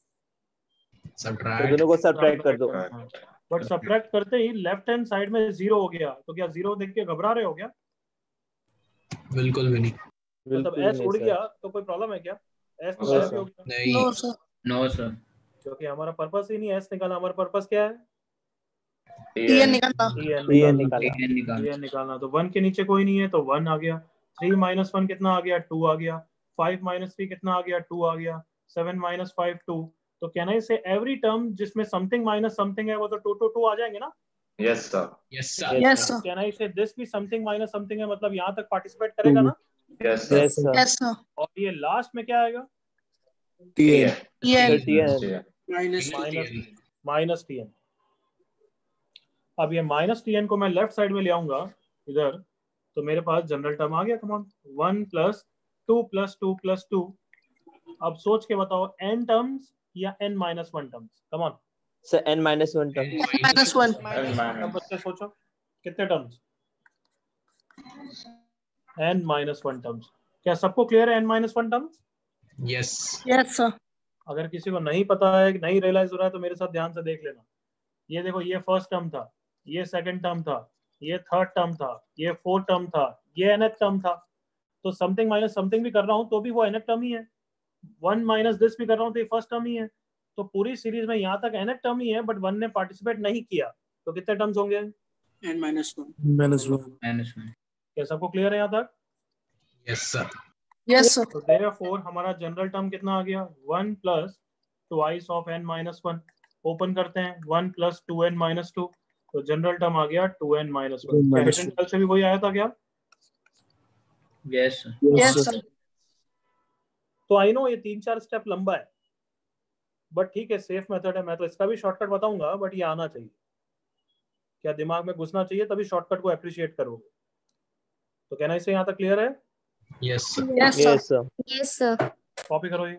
Subtract. दोनों को सब्ट्रैक्ट कर दो. बट सब्ट्रैक्ट करते ही लेफ्ट हैंड साइड में 0 हो गया, तो क्या 0 देख के घबरा रहे हो क्या? बिल्कुल भी नहीं. मतलब बिल्कुल s नहीं उड़ सर. गया तो कोई प्रॉब्लम है क्या? s तो No, गायब sir. ही हो गया, नहीं. No, sir. No, sir. क्योंकि हमारा पर्पस ही नहीं है s निकालना. हमारा पर्पस क्या है? Tn निकालना. tn tn निकालना. निकाला. tn निकालना. तो 1 के नीचे कोई नहीं है तो 1 आ गया. 3 - 1 कितना आ गया? 2 आ गया. 5 - 3 कितना आ गया? 2 आ गया. 7 - 5 2. तो कैन आई से एवरी टर्म जिसमें समथिंग माइनस समथिंग है वो तो 2 2 2 आ जाएंगे ना? Yes, sir. Yes, sir. Yes, sir. Can I से दिस भी समथिंग माइनस समथिंग है, मतलब यहाँ तक पार्टिसिपेट करेगा ना? Yes, sir. Yes sir. Yes, sir. और ये लास्ट में क्या आएगा? TN. Tn. tn. Yeah. Minus minus tn. अब ये माइनस tn को मैं लेफ्ट साइड में ले आऊंगा इधर, तो मेरे पास जनरल टर्म आ गया. Come on. 1 + 2 + 2 + 2. अब सोच के बताओ n टर्म्स या n-1 terms? Come on. Sir n-1 term. -1. अब बच्चे सोचो कितने टर्म्स? n-1 terms. क्या सबको क्लियर है n-1 terms? Yes. Yes, sir. अगर किसी को नहीं पता है, नहीं रियलाइज हो रहा है, तो मेरे साथ ध्यान से देख लेना. ये देखो, ये फर्स्ट टर्म था, ये सेकंड टर्म था, ये थर्ड टर्म था, ये फोर्थ टर्म था, ये nth टर्म था. तो समथिंग माइनस समथिंग भी कर रहा हूँ तो भी वो nth टर्म ही है. 1 - दिस भी कर रहा हूँ तो ये फर्स्ट टर्म ही है. तो पूरी सीरीज में यहाँ तक nth टर्म ही है, बट 1 ने पार्टिसिपेट नहीं किया. तो कितने टर्म्स होंगे? N-1. -1. क्या सबको क्लियर है यहाँ तक? Yes, sir. Yes, sir. तो therefore हमारा जनरल टर्म कितना आ गया? 1 + twice of n-1. ओपन करते हैं. 1 + 2n-2. तो जनरल टर्म आ गया 2n-1. क्या हिट एंड ट्रायल से भी वही आया था क्या? Yes, sir. Yes, sir. तो आई नो ये 3-4 स्टेप लंबा है, बट ठीक है, सेफ मेथड है. मैं तो इसका भी शॉर्टकट बताऊंगा, बट ये आना चाहिए. क्या दिमाग में घुसना चाहिए, तभी शॉर्टकट को अप्रिशिएट करोगे. तो कहना इससे यहाँ तक क्लियर है? Yes, sir. Yes, sir. Yes sir. Yes, sir. Copy करो ये.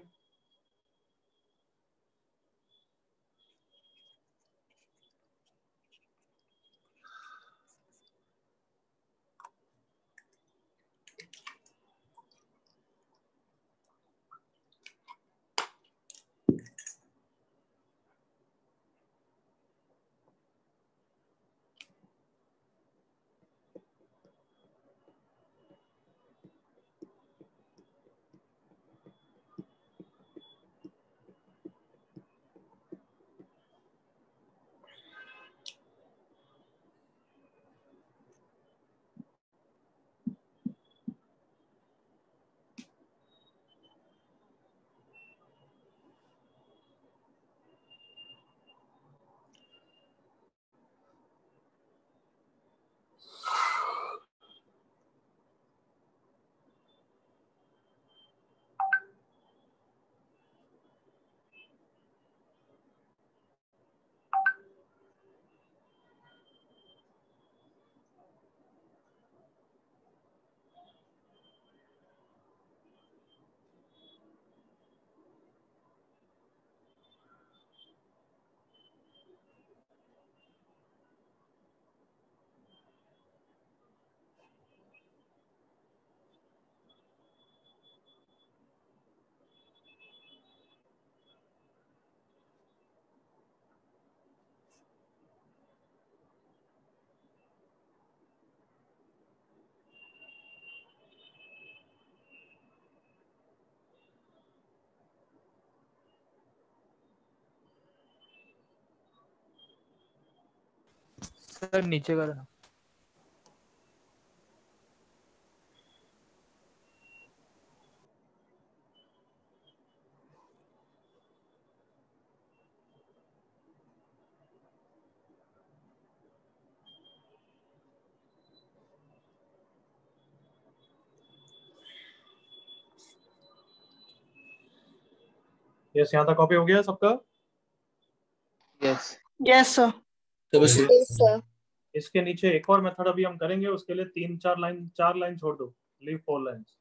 सर नीचे करो ना। यस, यहाँ तक कॉपी हो गया सबका? Yes yes sir. Yes, sir. इसके नीचे एक और मेथड अभी हम करेंगे, उसके लिए 4 लाइन छोड़ दो, लीव 4 लाइंस।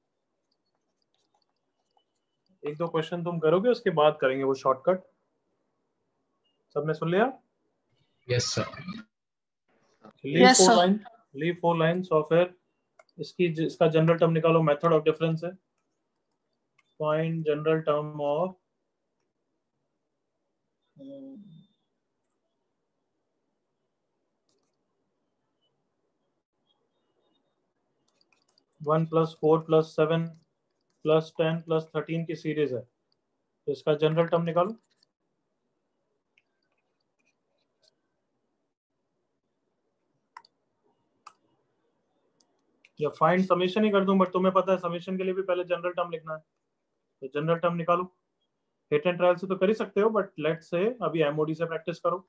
एक दो क्वेश्चन तुम करोगे, उसके बाद करेंगे वो शॉर्टकट। सबने सुन लिया? Yes, sir. लीव 4 लाइंस और फिर इसका जनरल टर्म निकालो। मेथड ऑफ डिफरेंस है, फाइंड जनरल टर्म ऑफ 1 + 4 + 7 + 10 + 13 की सीरीज है, तो इसका जनरल टर्म निकालो। या फाइंड समेशन ही कर दूं, बट तुम्हें पता है समेशन के लिए भी पहले जनरल टर्म लिखना है, तो जनरल टर्म निकालो। हिट एंड ट्रायल से तो कर ही सकते हो, बट लेट्स से अभी एमओडी से प्रैक्टिस करो।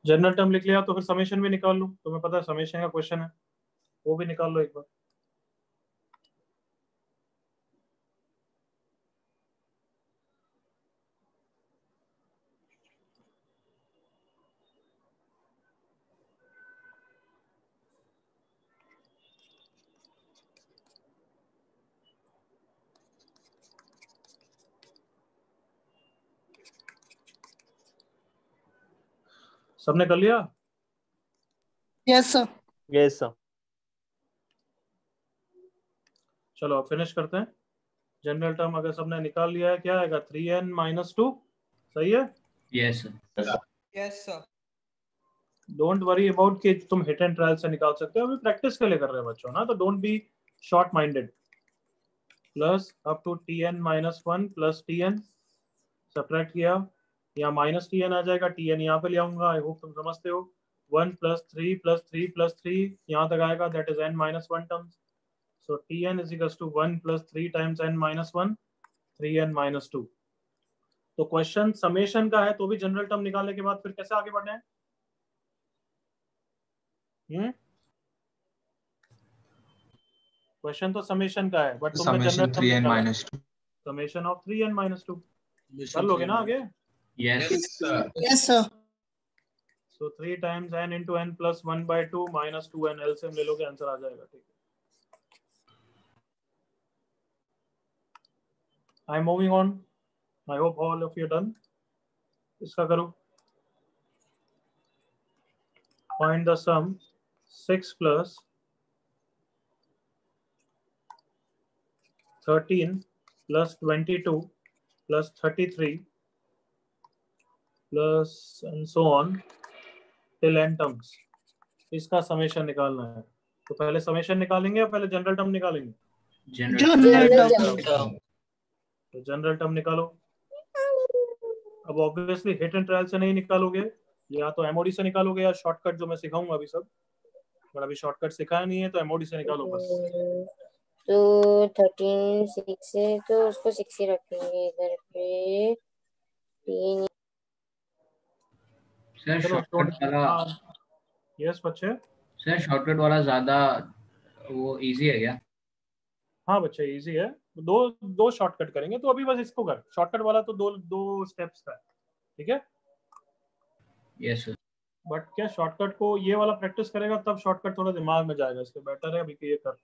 जनरल टर्म लिख लिया तो फिर समेशन भी निकाल लो। तुम्हें पता है समेशन का क्वेश्चन है, वो भी निकाल लो एक बार। सबने कर लिया? Yes sir. Yes sir. चलो अब फिनिश करते हैं। जनरल टर्म अगर सबने निकाल लिया है, क्या आएगा? 3n - 2, सही है? Yes sir. Yes sir. Don't worry about कि तुम हिट एंड ट्रायल से निकाल सकते हो, अभी प्रैक्टिस के लिए कर रहे हो बच्चों ना, तो don't be short minded. Plus up to tn - 1 + tn, subtract किया, यहाँ -tn आ जाएगा, tn यहाँ पे ले आऊंगा, आई होप तुम समझते हो। 1 + 3 + 3 + 3 यहाँ तक आएगा, that is n - 1 terms. So Tn is equals to 1 + 3 times n - 1, 3n - 2। तो क्वेश्चन समेशन का है, तो भी जनरल टर्म निकालने के बाद फिर कैसे आगे बढ़ना है? क्वेश्चन तो समेशन का है, बट तुमने जनरल टर्म निकाला समेशन ऑफ 3n - 2। कर लोगे ना आगे? Yes yes sir. So 3 times n into n + 1/2 - 2n, LCM ले लोगे, आंसर आ जाएगा। ठीक है, I am moving on. I hope all of you done. इसका करो, find the some 6 + 13 + 22 + 33 plus and so on till n terms। इसका summation निकालना है, तो पहले समेशन निकालेंगे या पहले जनरल टर्म निकालेंगे? General term. तो जनरल टर्म निकालो। अब ऑब्वियसली हिट एंड ट्रायल से नहीं निकालोगे, या तो एमओडी से निकालोगे या शॉर्टकट जो मैं सिखाऊंगा अभी सब, पर अभी शॉर्टकट सिखाया नहीं है, तो एमओडी से निकालो बस। तो 13 6 है, तो उसको 6 ही रखेंगे इधर पे। 3 सर शॉर्टकट वाला, यस बच्चे। सर शॉर्टकट वाला ज्यादा वो इजी है क्या? हाँ बच्चे इजी है, दो शॉर्टकट करेंगे, तो अभी बस इसको कर। शॉर्टकट वाला तो दो स्टेप्स का है, ठीक है? Yes sir. बट क्या शॉर्टकट को ये वाला प्रैक्टिस करेगा तब शॉर्टकट थोड़ा दिमाग में जाएगा, इसके बेटर है अभी कि ये कर।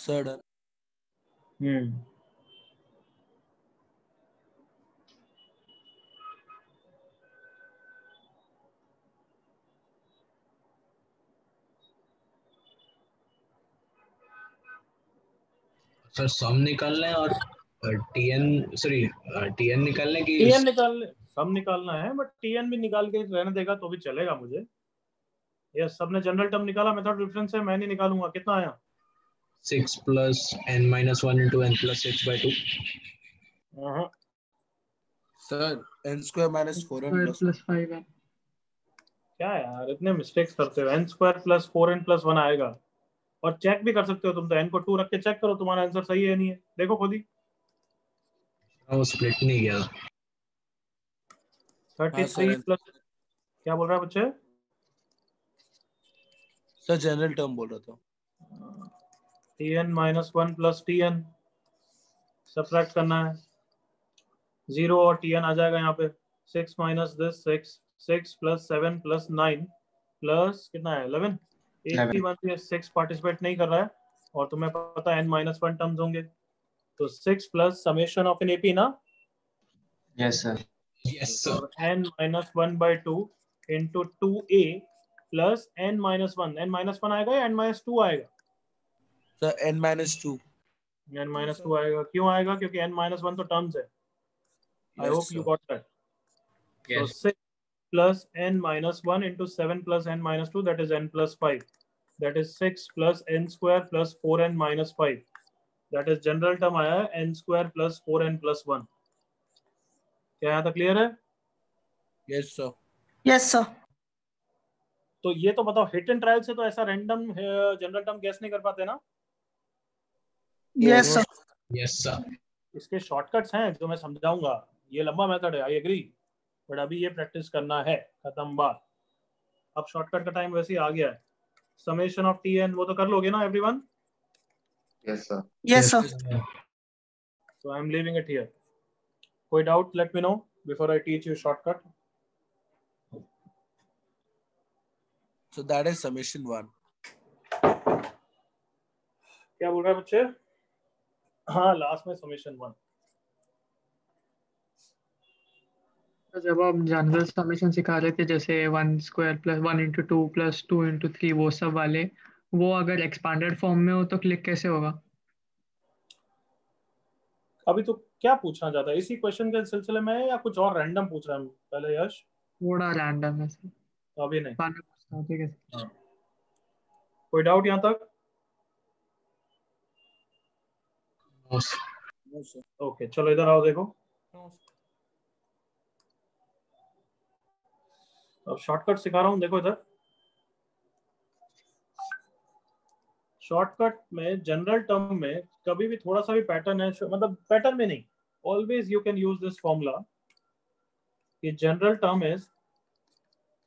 Sir done. सर सम निकालना है और टीएन निकालना है कि टीएन निकालने, सम निकालना है, बट टीएन भी निकाल के रहने देगा तो भी चलेगा मुझे। यस, सबने जनरल टर्म निकाला, मेथड डिफरेंस है, मैं नहीं निकालूंगा। कितना आया? 6 plus n minus 1 into n plus h by 2। Sir n square minus 4n plus 5n। क्या यार इतने मिस्टेक्स करते हो? n square plus 4n plus 1 आएगा। और चेक भी कर सकते हो तुम तो, n को 2 रख के चेक करो तुम्हारा आंसर सही है नहीं है, देखो खुद ही। वो स्प्लिट नहीं गया। 33 प्लस, क्या बोल रहा है बच्चे? सर जनरल टर्म बोल रहा था। tn minus 1 plus tn subtract करना है, 0 और tn आ जाएगा यहाँ पे। 6 minus this 6 plus 7 plus 9 plus कितना है 11। 6 पार्टिसिपेट नहीं कर रहा है और तुम्हें पता है n माइनस 1 टर्म्स होंगे, तो 6 plus summation of n AP ना। Yes sir. Yes sir. n minus 1 by 2 into 2a plus n minus 1। n minus 1 आएगा या n माइनस 2 आएगा? Sir n minus 2। n minus 2 आएगा। क्यों आएगा? क्योंकि n माइनस 1 तो टर्म्स है। I hope you got that. So 6 plus n minus 1 into 7 plus n minus 2, that is n plus 5. That is 6 plus n square plus 4n minus 5. That is general term आया है n square plus 4n plus 1. क्या यहाँ तक clear है? Yes sir. Yes sir. तो ये तो बताओ, हिट एंड ट्रायल से तो ऐसा रैंडम जनरल टर्म गेस नहीं कर पाते ना? Yes sir. Yes sir. इसके शॉर्टकट्स हैं जो मैं समझाऊंगा। ये लंबा मेथड है, आई एग्री, बट अभी ये प्रैक्टिस करना है, खत्म बात। अब शॉर्टकट का टाइम वैसे ही आ गया है। समेशन ऑफ tn वो तो कर लोगे ना everyone? Yes sir. Yes sir. So I am leaving it here. कोई doubt let me know before I teach you shortcut. So that is summation 1. क्या बोल रहा है बच्चे? हाँ, लास्ट में समेशन 1। जब आप जनरल समेशन सिखा रहे थे, जैसे 1 square plus 1 into 2 plus 2 into 3, वो सब वाले, वो अगर एक्सपांडेड फॉर्म में हो तो क्लिक कैसे होगा? अभी तो क्या पूछना चाहता है इसी क्वेश्चन के सिलसिले में, या कुछ और रैंडम पूछ रहा है पहले यश? थोड़ा रैंडम है सर। तो अभी नहीं। बाद में पूछता हूं, ठीक है सर। कोई डाउट यहाँ तक? ओके, चलो इधर आओ, देखो अब शॉर्टकट सिखा रहा हूँ। देखो इधर शॉर्टकट में जनरल टर्म में कभी भी थोड़ा सा भी पैटर्न है, मतलब पैटर्न में नहीं, always you can use this formula कि general term is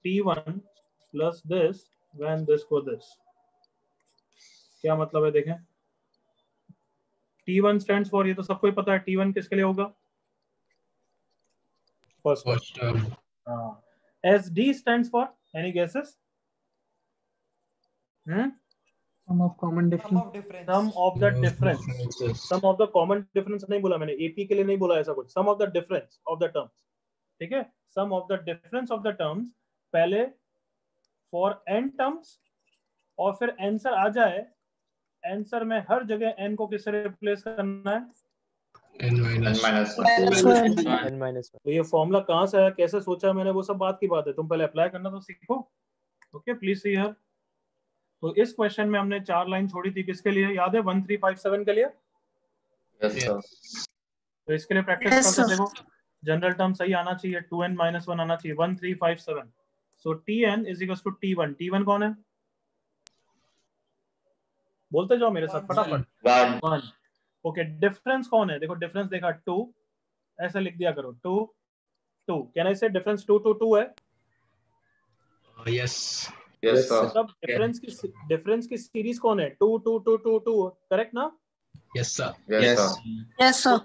t1 plus this when this को दिस। क्या मतलब है देखें, t1 स्टैंड्स फॉर, ये तो सबको ही पता है, t1 किसके लिए होगा? First term. हाँ। SD stands for, any guesses? Sum of common difference। Sum of the difference। Sum of the common difference नहीं बोला मैंने, AP के लिए नहीं बोला ऐसा कुछ। Sum of the difference of the terms, ठीक है? Sum of the difference of the terms पहले for n terms, और फिर आंसर आ जाए, आंसर में हर जगह n को किससे रिप्लेस करना है? n minus 1। तो ये फॉर्मूला कहाँ से आया, कैसे सोचा मैंने, वो सब बात की बात है, तुम पहले अप्लाई करना तो सीखो। Okay, please see here. तो इस क्वेश्चन में हमने 4 लाइन छोड़ी थी, किसके लिए याद है? 1357 के लिए। Yes sir. तो इसके लिए प्रैक्टिस करते देखो, जनरल टर्म सही आना चाहिए, 2n minus 1 आना चाहिए, 1357। So tn is equal to t1। t1 कौन है? बोलते जाओ मेरे साथ फटाफट। 1। ओके, डिफरेंस कौन है? देखो डिफरेंस देखा 2, ऐसे लिख दिया करो 2 2। कैन आई से डिफरेंस 2 2 2 है? Yes yes sir. मतलब डिफरेंस की सीरीज कौन है? 2 2 2 2 2, करेक्ट ना? Yes sir. Yes sir. Yes sir.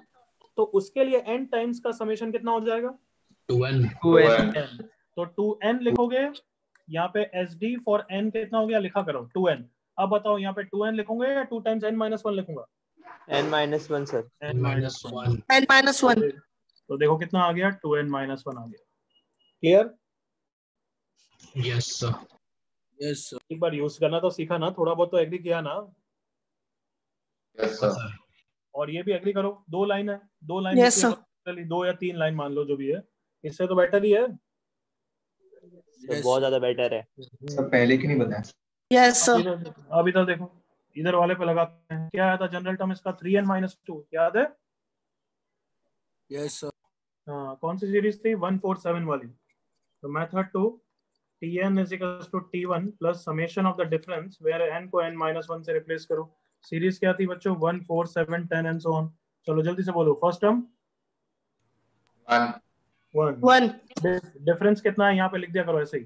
तो उसके लिए n टाइम्स का समेशन कितना हो जाएगा? 2n। तो 2n लिखोगे, यहाँ पे SD फॉर n कितना हो गया लिखा करो 2n। अब बताओ यहाँ पे 2n लिखूंगा या 2 टाइम्स n माइनस 1 लिखूंगा? n-1 sir. n-1 n-1 तो देखो कितना आ गया, 2n माइनस 1 आ गया। Clear? Yes sir. Yes sir. एक बार यूज करना तो सीखा ना, थोड़ा बहुत तो एग्री किया ना। Yes sir. और ये भी एग्री करो, 2 लाइन है, 2 लाइन Yes, sir. 2 या 3 लाइन मान लो जो भी है, इससे तो बेटर ही है। सर बहुत ज्यादा बेटर है। सर पहले क्यों नहीं बताया? Yes, sir. अब इधर देखो, इधर वाले पे लगाते हैं। क्या आया था जनरल टर्म इसका? 3n माइनस 2, याद है? Yes sir. हाँ, कौन सी सीरीज थी? 147 वाली। तो method 2 tn is equals to t1 plus summation of the difference where n को n minus 1 से रिप्लेस करो। सीरीज क्या थी बच्चों? 1 4 7 10 and so on। चलो जल्दी से बोलो। फर्स्ट टर्म 1 डिफरेंस कितना है यहाँ पे लिख दिया करो ऐसे ही,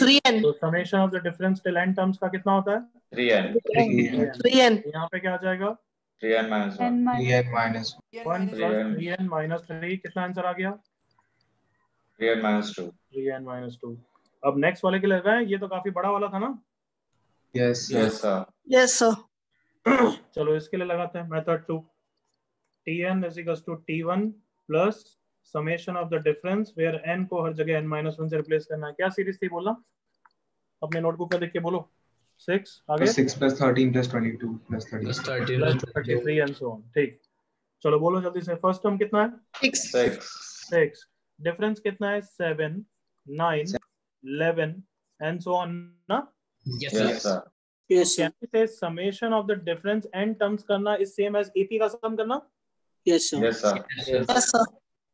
3n तो summation of the difference till n terms का कितना होता है? 3n यहाँ पे क्या आ जाएगा? 3n minus 1 1 plus 3n minus 3, कितना आंसर आ गया? 3n minus 2 3n minus 2। अब नेक्स्ट वाले के लिए लगाएं, ये तो काफी बड़ा वाला था ना? yes sir Yes, sir. चलो इसके लिए लगाते हैं method 2 tn is equals to t1 plus summation of the difference where n को हर जगह n minus 1 से रिप्लेस करना है। क्या सीरीज थी बोलना? अपने नोटबुक में देख के बोलो। 6 आगे 6 plus 13 plus 22 plus 30 plus 33 and so on। ठीक, चलो बोलो जल्दी से। फर्स्ट टर्म कितना है? 6 डिफरेंस कितना है? 7 9 11 and so on ना? yes sir। Yes, sir. Can we say summation of the difference n terms करना is same as AP का सम करना? Yes, sir. yes sir Yes, sir.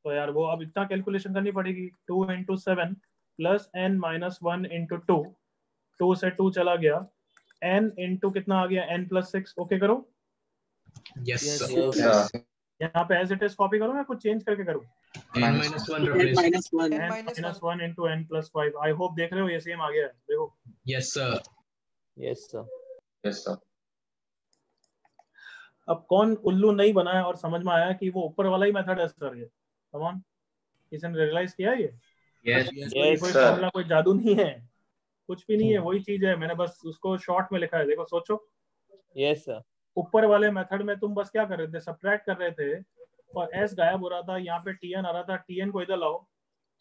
तो यार वो अब इतना कैलकुलेशन करनी पड़ेगी। 2 into 7 plus n minus 1 into 2, 2 से 2 चला गया, n into कितना आ गया? n plus 6। ओके करो। yes sir। sir यहाँ पे एज इट इज कॉपी करो या कुछ चेंज करके करो? n-1 N replace minus 1. n minus 1 into n plus 5। I hope देख रहे हो ये सेम आ गया है, देखो। yes sir। yes sir। yes sir अब कौन उल्लू नहीं बनाया और समझ में आया कि वो ऊपर वाला ही मेथड है सर? ये कम ऑन, किसी ने रियलाइज किया ये? yes कोई sir फॉर्मूला, कोई जादू नहीं है, कुछ भी नहीं है, वही चीज है। मैंने बस उसको शॉर्ट में लिखा है, देखो सोचो। yes sir। ऊपर वाले मेथड में तुम बस क्या कर रहे थे? सब्ट्रैक्ट कर रहे थे और s गायब हो रहा था, यहाँ पे tn आ रहा था, tn को इधर लाओ।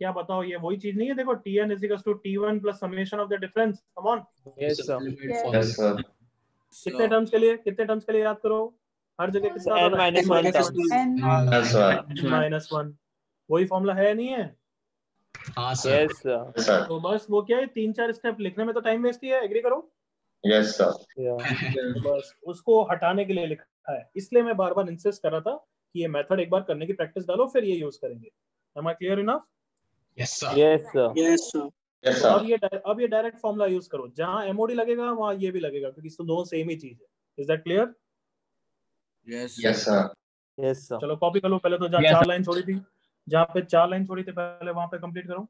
क्या बताओ, ये वही चीज नहीं है? देखो tn is equals to t1 plus summation of the difference। Come on, yes sir। yes sir कितने टर्म्स के लिए, कितने टर्म्स के लिए याद करो? हर जगह कितना n minus 1 terms। yes sir minus 1, वही फॉर्मूला है नहीं है? हाँ sir. yes sir। yes sir तो बस वो क्या है, 3-4 स्टेप लिखने में तो टाइम वेस्ट ही है। एग्री करो? yes sir yeah। तो बस उसको हटाने के लिए लिखा है, इसलिए मैं बार बार इंसिस्ट कर रहा था कि ये मेथड एक बार करने की प्रैक्टिस डालो, फिर ये यूज करेंगे। Am I clear enough? yes sir। yes sir। Yes, sir. yes तो sir अब ये डायरेक्ट फॉर्मूला यूज करो, जहां एमओडी लगेगा वहां ये भी लगेगा, क्योंकि इसको दोनों सेम ही चीज है। Is that clear? Yes yes sir yes sir। चलो कॉपी कर लो पहले तो, जहाँ 4 लाइन छोड़ी थी, जहाँ पे 4 लाइन छोड़ी थी पहले वहां पे कंप्लीट करो।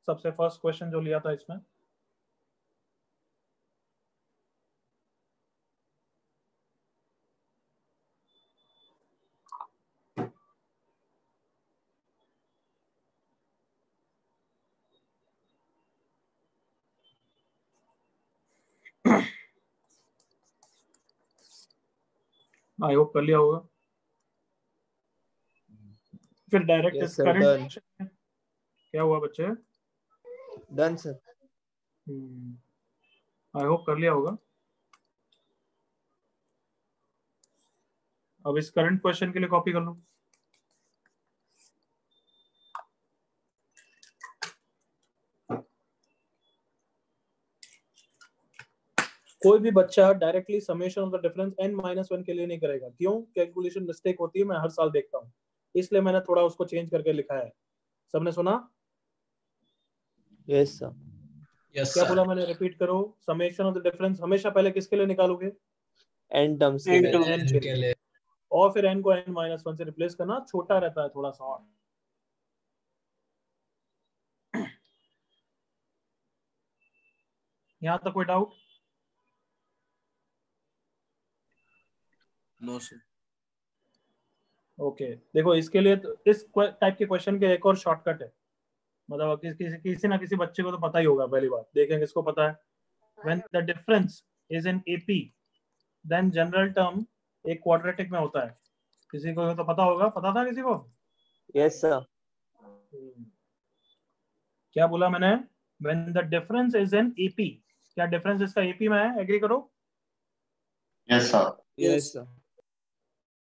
सबसे फर्स्ट क्वेश्चन जो लिया था इसमें, आई होप कर लिया होगा। फिर डायरेक्ट yes sir। करंट क्या हुआ बच्चे? done sir। आई होप कर लिया होगा। अब इस करंट क्वेश्चन के लिए कॉपी कर लो। कोई भी बच्चा directly summation of the difference n-1 के लिए नहीं करेगा। क्यों? कैलकुलेशन मिस्टेक होती है, मैं हर साल देखता हूँ, इसलिए मैंने थोड़ा उसको चेंज करके लिखा है। सबने सुना? yes sir। yes क्या sir। बोला मैंने? रिपीट करो। समेशन ऑफ द डिफरेंस हमेशा पहले किसके लिए निकालोगे? n terms N के लिए। terms के लिए और फिर n को n-1 से रिप्लेस करना, छोटा रहता है थोड़ा सा। और यहाँ तक कोई डाउट? No sir. ओके देखो, इसके लिए तो इस टाइप के क्वेश्चन के एक और शॉर्टकट है। मतलब किसी ना किसी बच्चे को तो पता ही होगा, पहली बात देखें किसको पता है। When the difference is in AP, then general term एक क्वाड्रेटिक में होता है। किसी को तो पता होगा, पता था किसी को? Yes sir. क्या बोला मैंने? When the difference is in AP, क्या डिफरेंस इसका AP में है? एग्री करो। Yes sir. Yes sir.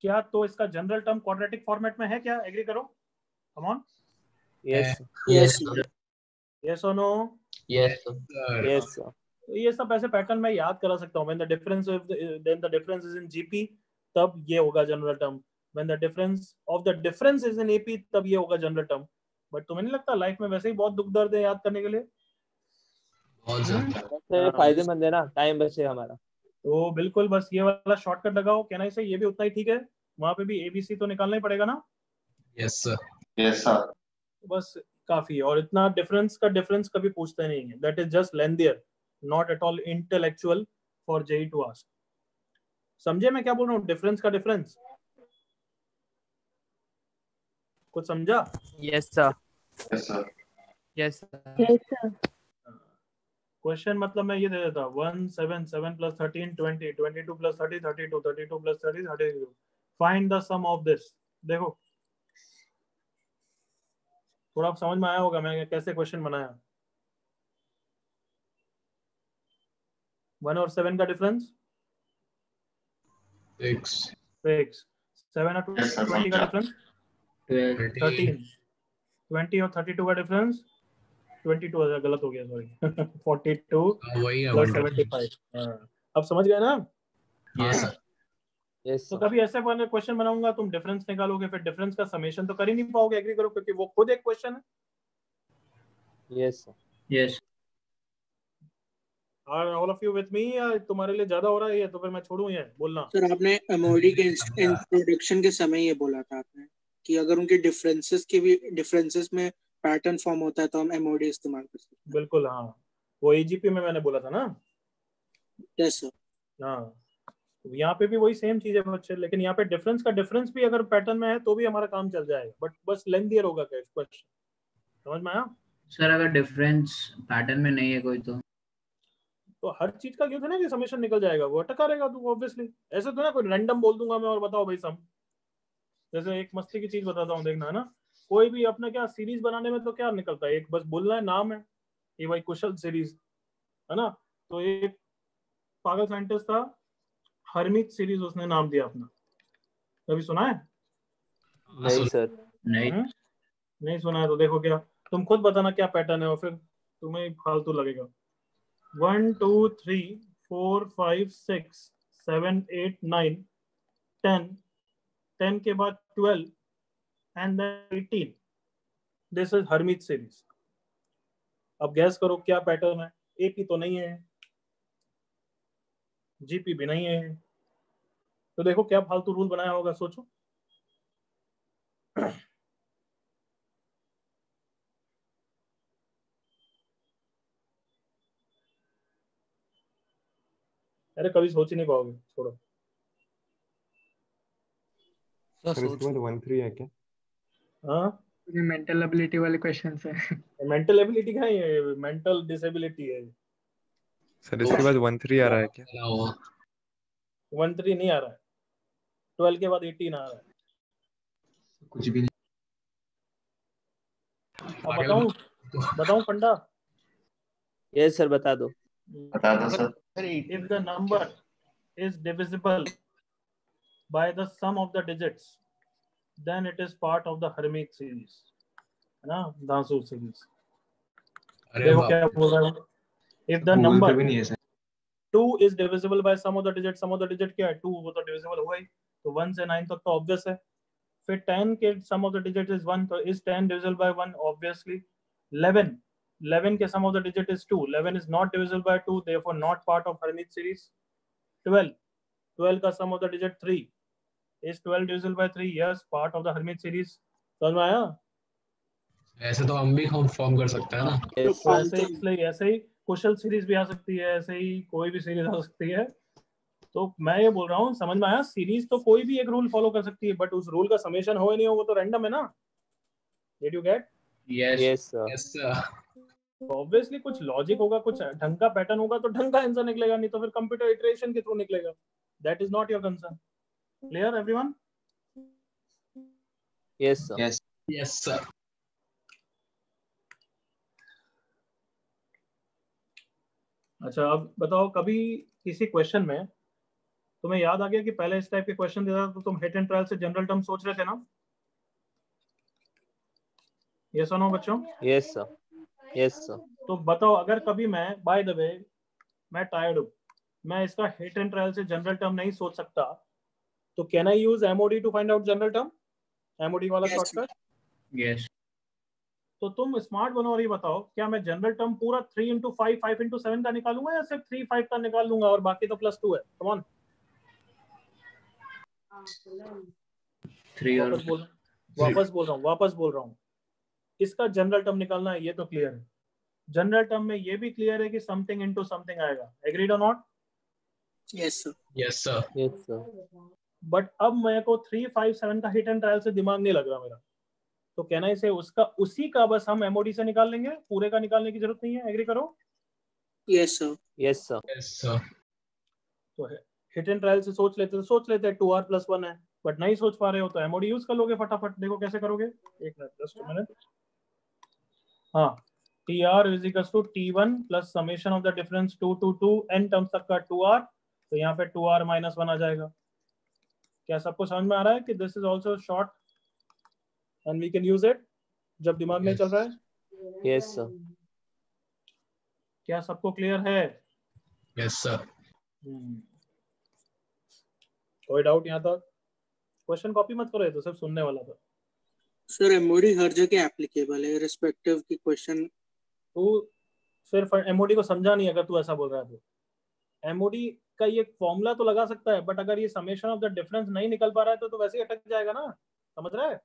क्या तो इसका जनरल टर्म क्वाड्रेटिक फॉर्मेट में है क्या? एग्री करो, come on. Yes yes yes और नो? Yes yes sir. तो ये सब ऐसे पैटर्न में याद करा सकता हूँ। When the difference is in GP, तब ये होगा general term. When the difference is in AP, तब ये होगा जनरल टर्म। बट तुम्हें नहीं लगता लाइफ में वैसे ही बहुत दुख दर्द है याद करने के लिए? बहुत ज्यादा। फायदेमंद है ना, टाइम बचे हमारा। तो बिल्कुल बस ये वाला शॉर्टकट लगाओ, कहना इसे ये भी उतना ही ठीक है। वहां पे भी ABC तो निकालना ही पड़ेगा ना। Yes sir. Yes sir. बस काफी है। और इतना डिफरेंस कभी पूछते नहीं है। That is just lengthier, not at all intellectual for JEE to ask. समझे मैं क्या बोल रहा हूँ? डिफरेंस का डिफरेंस कुछ समझा? Yes sir. Yes sir. Yes sir. Question मतलब मैं ये दे देता 1 7 7 + 13 20 22 + 30 32 32 + 30 32। Find the sum of this. देखो थोड़ा आप समझ में आया होगा मैं कैसे क्वेश्चन बनाया। 1 और 7 का डिफरेंस 6 7 और 20 का डिफरेंस 13। 20 और 32 का डिफरेंस 22 गलत हो गया, सॉरी 42 वही + 75। अब समझ गए ना? Yes sir. यस तो सर। कभी ऐसे क्वेश्चन बनाऊंगा तुम डिफरेंस निकालोगे, फिर डिफरेंस का समेशन तो कर ही नहीं पाओगे। एग्री करो, क्योंकि वो खुद एक क्वेश्चन है। Yes sir. यस और all of you with me, या तुम्हारे लिए ज्यादा हो रहा है ये? तो फिर मैं छोड़ूं ये बोलना। सर आपने एमओडी के इंट्रोडक्शन के समय ये बोला था आपने कि अगर उनके डिफरेंसेस में पैटर्न फॉर्म होता है तो हम एमओडी इस्तेमाल कर सकते हैं। बिल्कुल हाँ, वो AGP में मैंने बोला था ना। Yes sir. हाँ यहाँ पे भी वही सेम चीज है बच्चे, लेकिन यहाँ पे डिफरेंस भी अगर पैटर्न में है तो भी हमारा काम चल जाएगा। बट बस लेंथियर होगा क्वेश्चन। समझ में आया? सर अगर डिफरेंस पैटर्न में नहीं है कोई तो हर चीज का क्यों था ना कि समेशन निकल जाएगा, वो अटका रहेगा तू ऑब्वियसली। ऐसे तो ना कोई रैंडम बोल दूंगा मैं और बताओ भाई सम। जैसे एक मस्ती की चीज बताता हूँ, देखना है ना। कोई भी अपना क्या सीरीज बनाने में तो क्या निकलता है, एक बस बोलना है नाम है ये भाई कुशल सीरीज है ना। तो एक पागल साइंटिस्ट था, हरमीत सीरीज उसने नाम दिया अपना। कभी सुना है? नहीं सर। नहीं सुना है तो देखो क्या, तुम खुद बताना क्या पैटर्न है और फिर तुम्हें फालतू लगेगा। 1 2 3 4 5 6 7 8 9 10 10 के बाद 12 एंड देन 18। दिस इज हरमीत सीरीज। अब गैस करो क्या पैटर्न है? AP तो नहीं है, GP भी नहीं है, तो देखो क्या फालतू रूल बनाया होगा, सोचो। अरे कभी सोच ही नहीं पाओगे, छोड़ो। सर इसके बाद 1 3 है क्या? हाँ ये मेंटल एबिलिटी वाले क्वेश्चंस है। मेंटल एबिलिटी का है ये, मेंटल डिसेबिलिटी है। सर इसके बाद 1 3 आ रहा है क्या? 1 3 नहीं आ रहा है, 12 के बाद 18 आ रहा है। कुछ भी नहीं। अब बताऊं फंडा? यस सर बता दो। बता दो sir. If the number is divisible by the sum of the digits, then it is part of the Hermite series, है ना, दांसू सीरीज। देखो क्या बोल रहा है। If the number 2 is divisible by sum of the digit क्या है? 2, वो तो divisible हुआ ही, तो 1 से 9 तक तो obvious है। फिर 10 के sum of the digit is 1, तो is 10 divisible by 1? obviously। 11 के sum of the digit is 2, 11 is not divisible by 2, therefore not part of Hermite series। 12 का sum of the digit 3, is 12 divisible by 3? yes, part of the Hermite series। समझ में आया? ऐसे तो हम भी form कर सकते हैं ना। तो ऐसे ही कुशल सीरीज भी आ सकती है, ऐसे ही कोई भी सीरीज आ सकती है। तो मैं ये बोल रहा हूँ, समझ में आया? सीरीज तो कोई भी एक रूल फॉलो कर सकती है, बट उस रूल का समेशन हो या नहीं हो वो तो रैंडम है ना। Did you get? Yes. Yes, sir. Yes, sir. Obviously कुछ लॉजिक होगा, कुछ ढंग का पैटर्न होगा तो ढंग का आंसर निकलेगा, नहीं तो फिर कंप्यूटर इटरेशन के थ्रू निकलेगा. That is not your concern. Clear everyone? Yes, sir. Yes. Yes, sir. अच्छा, अब बताओ, कभी किसी क्वेश्चन में तुम्हें याद आ गया कि पहले इस टाइप के क्वेश्चन देता था तो तुम हिट एंड ट्रायल से जनरल टर्म सोच रहे थे ना? ये सुनो बच्चों. Yes, sir. Yes, sir. तो बताओ, अगर कभी मैं, बाय द वे, मैं टायर्ड हूँ, मैं इसका हिट एंड ट्रायल से जनरल टर्म नहीं सोच सकता, तो can I use MOD to find out general term? MOD वाला Yes, शॉर्टकट. Yes. तो तुम स्मार्ट बनो और ये बताओ, क्या मैं जनरल टर्म पूरा 3 into 5, 5 into 7 का निकालूंगा या सिर्फ 3, 5 का निकाल लूंगा और बाकी तो +2 है? Come on. 3 और वापस बोल रहा हूँ, इसका जनरल टर्म निकालना है, ये तो क्लियर है. जनरल टर्म में ये भी क्लियर है कि समथिंग इनटू समथिंग आएगा. एग्रीड और not? yes sir. Yes, sir. Yes, sir. But अब मेरे को 3, 5, 7 का हिट एंड ट्रायल से दिमाग नहीं लग रहा मेरा, तो कहना इसे उसका उसी का बस हम एमओडी से निकाल लेंगे, पूरे का निकालने की जरूरत नहीं है. एग्री करो? Yes sir. Yes, sir. Yes, sir. तो हिट एंड ट्रायल से सोच लेते 2r + 1 है, बट नहीं सोच पा रहे हो तो एमओडी यूज कर लोगे फटाफट. देखो कैसे करोगे. एक मिनट, जस्ट अ मिनट. हाँ, TR is equal to T1 plus summation of the difference 2 to 2 n terms तक का 2r, तो यहाँ पे 2r - 1 आ जाएगा. क्या सबको समझ में आ रहा है कि this is also short and we can use it जब दिमाग नहीं चल रहा है? Yes, sir. क्या सबको क्लियर है? Yes, sir. कोई डाउट यहाँ तक? क्वेश्चन कॉपी मत करो, ये तो सिर्फ सुनने वाला था. सर एमओडी हर जगह एप्लीकेबल है रिस्पेक्टिव की क्वेश्चन. तू सिर्फ एमओडी को समझा नहीं, अगर तू ऐसा बोल रहा है तो. एमओडी का ये फॉर्मूला तो लगा सकता है, बट अगर ये समेशन ऑफ द डिफरेंस नहीं निकल पा रहा है तो वैसे ही अटक जाएगा ना. समझ रहा है?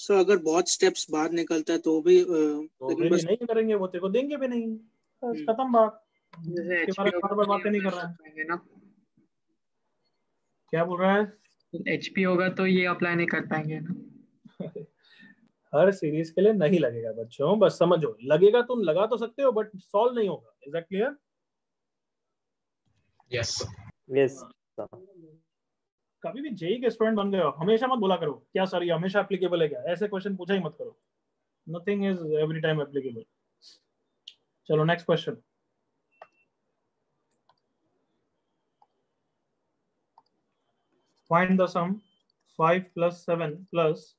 सर अगर बहुत स्टेप्स बाद निकलता है तो भी लेकिन बस नहीं करेंगे, वो तेरे को देंगे भी नहीं. बस खत्म बात. जैसे इसके बारे में बार बातें नहीं कर रहा है. ना, क्या बोल रहा है? एचपी होगा तो ये अप्लाई नहीं कर पाएंगे ना. हर सीरीज के लिए नहीं लगेगा बच्चों, बस समझो. लगेगा, तुम लगा तो सकते हो बट सॉल्व नहीं होगा. Is that clear? Yes. Yes, sir. कभी भी जेई के स्टूडेंट बन गए हो, हमेशा मत बोला करो क्या सर ये हमेशा एप्लीकेबल है क्या. ऐसे क्वेश्चन पूछा ही मत करो. Nothing is every time applicable. चलो next question. Find the sum 5 + 7 +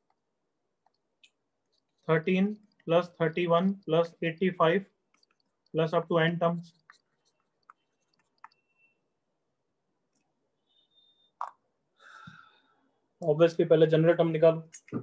13 + 31 + 85 + up to n terms. Obviously पहले जनरल टर्म निकालो.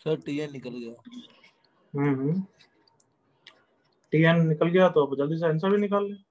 सर टीएन निकल गया। टीएन निकल गया तो अब जल्दी से आंसर भी निकाल ले।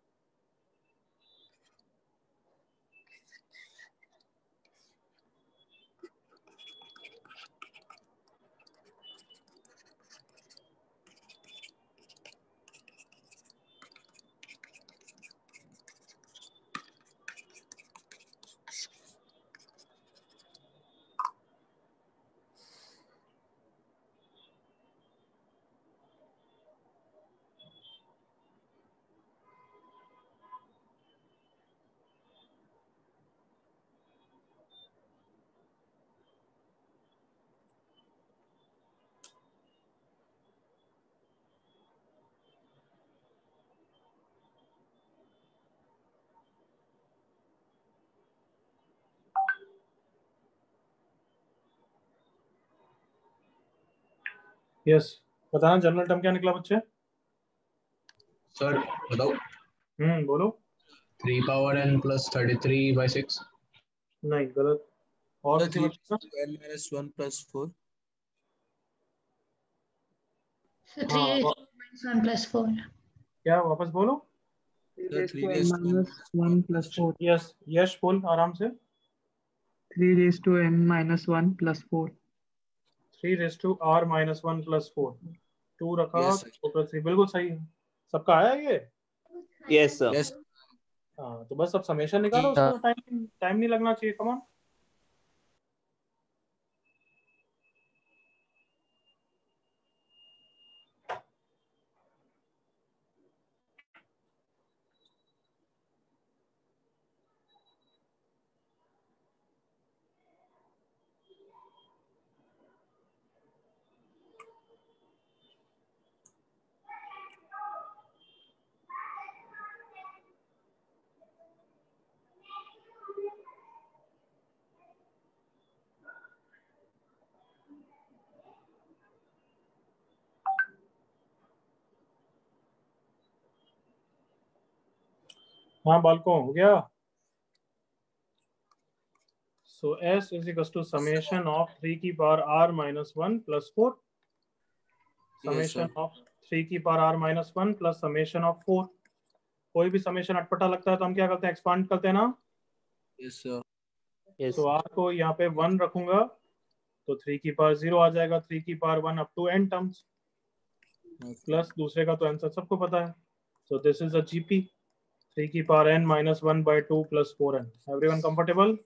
यस, बताना जनरल टर्म क्या निकला बच्चे? सर बताओ। बोलो। 3 power n plus 33/6। नहीं, गलत। और किसी बच्चे का? n minus 1 plus 4। So 3 minus 1 plus 4। क्या वापस बोलो? 3 raised to n minus 1 plus 4। Yes, यश बोल आराम से। 3 raised to n minus 1 plus 4। 3 raised to r minus 1 plus 4। 2 रखा तो प्लस 3, बिल्कुल सही है। सबका आया ये? Yes sir. हाँ, तो बस अब समेशन निकालो, उसमें टाइम नहीं लगना चाहिए। Come on. हाँ बालकों, हो गया? So S is equals to summation of 3 की power r minus 1 plus 4, summation of 3 की power r minus 1 plus summation of 4। कोई भी समेशन अटपटा लगता है तो हम क्या करते हैं? एक्सपांड करते हैं ना? Yes sir. तो r को यहाँ पे 1 रखूंगा तो 3 की पावर 0 आ जाएगा। 3 की power 1 up to n terms, plus दूसरे का तो आंसर सबको पता है। So this is a GP 3 की power n minus 1 by 2 plus 4n। Everyone comfortable?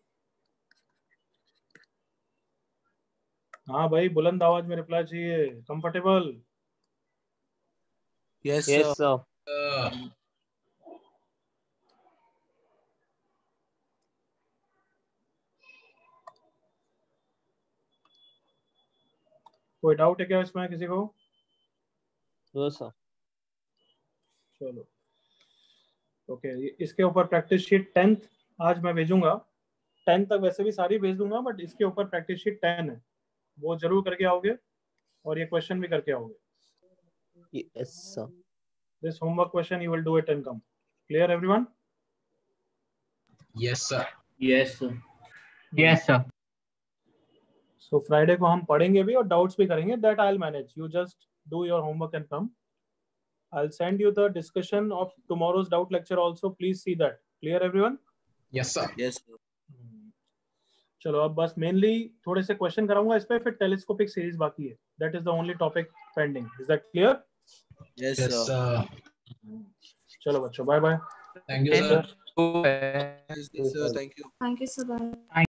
हाँ भाई, बुलंद आवाज में रिप्लाई चाहिए। कंफर्टेबल? Yes sir. कोई डाउट है क्या इसमें किसी को? No sir. चलो ओके, इसके ऊपर प्रैक्टिस शीट 10th आज मैं भेजूंगा। 10 तक वैसे भी सारी भेज दूंगा, बट इसके ऊपर प्रैक्टिस शीट 10 है, वो जरूर करके आओगे और ये क्वेश्चन भी करके आओगे। Yes sir. This homework question you will do it and come. Clear everyone? Yes sir. Yes sir. Yes sir. So Friday को हम पढ़ेंगे भी और डाउट्स भी करेंगे। That I will manage. You just do your homework and come. I'll send you the discussion of tomorrow's doubt lecture also. Please see that. Clear everyone? Yes sir. Yes sir. चलो अब बस mainly थोड़े से question कराऊंगा इस पे, फिर telescopic series बाकी है। That is the only topic pending. Is that clear? Yes sir. चलो बच्चों, bye bye. Thank you sir. Sir thank you. Thank you, sir.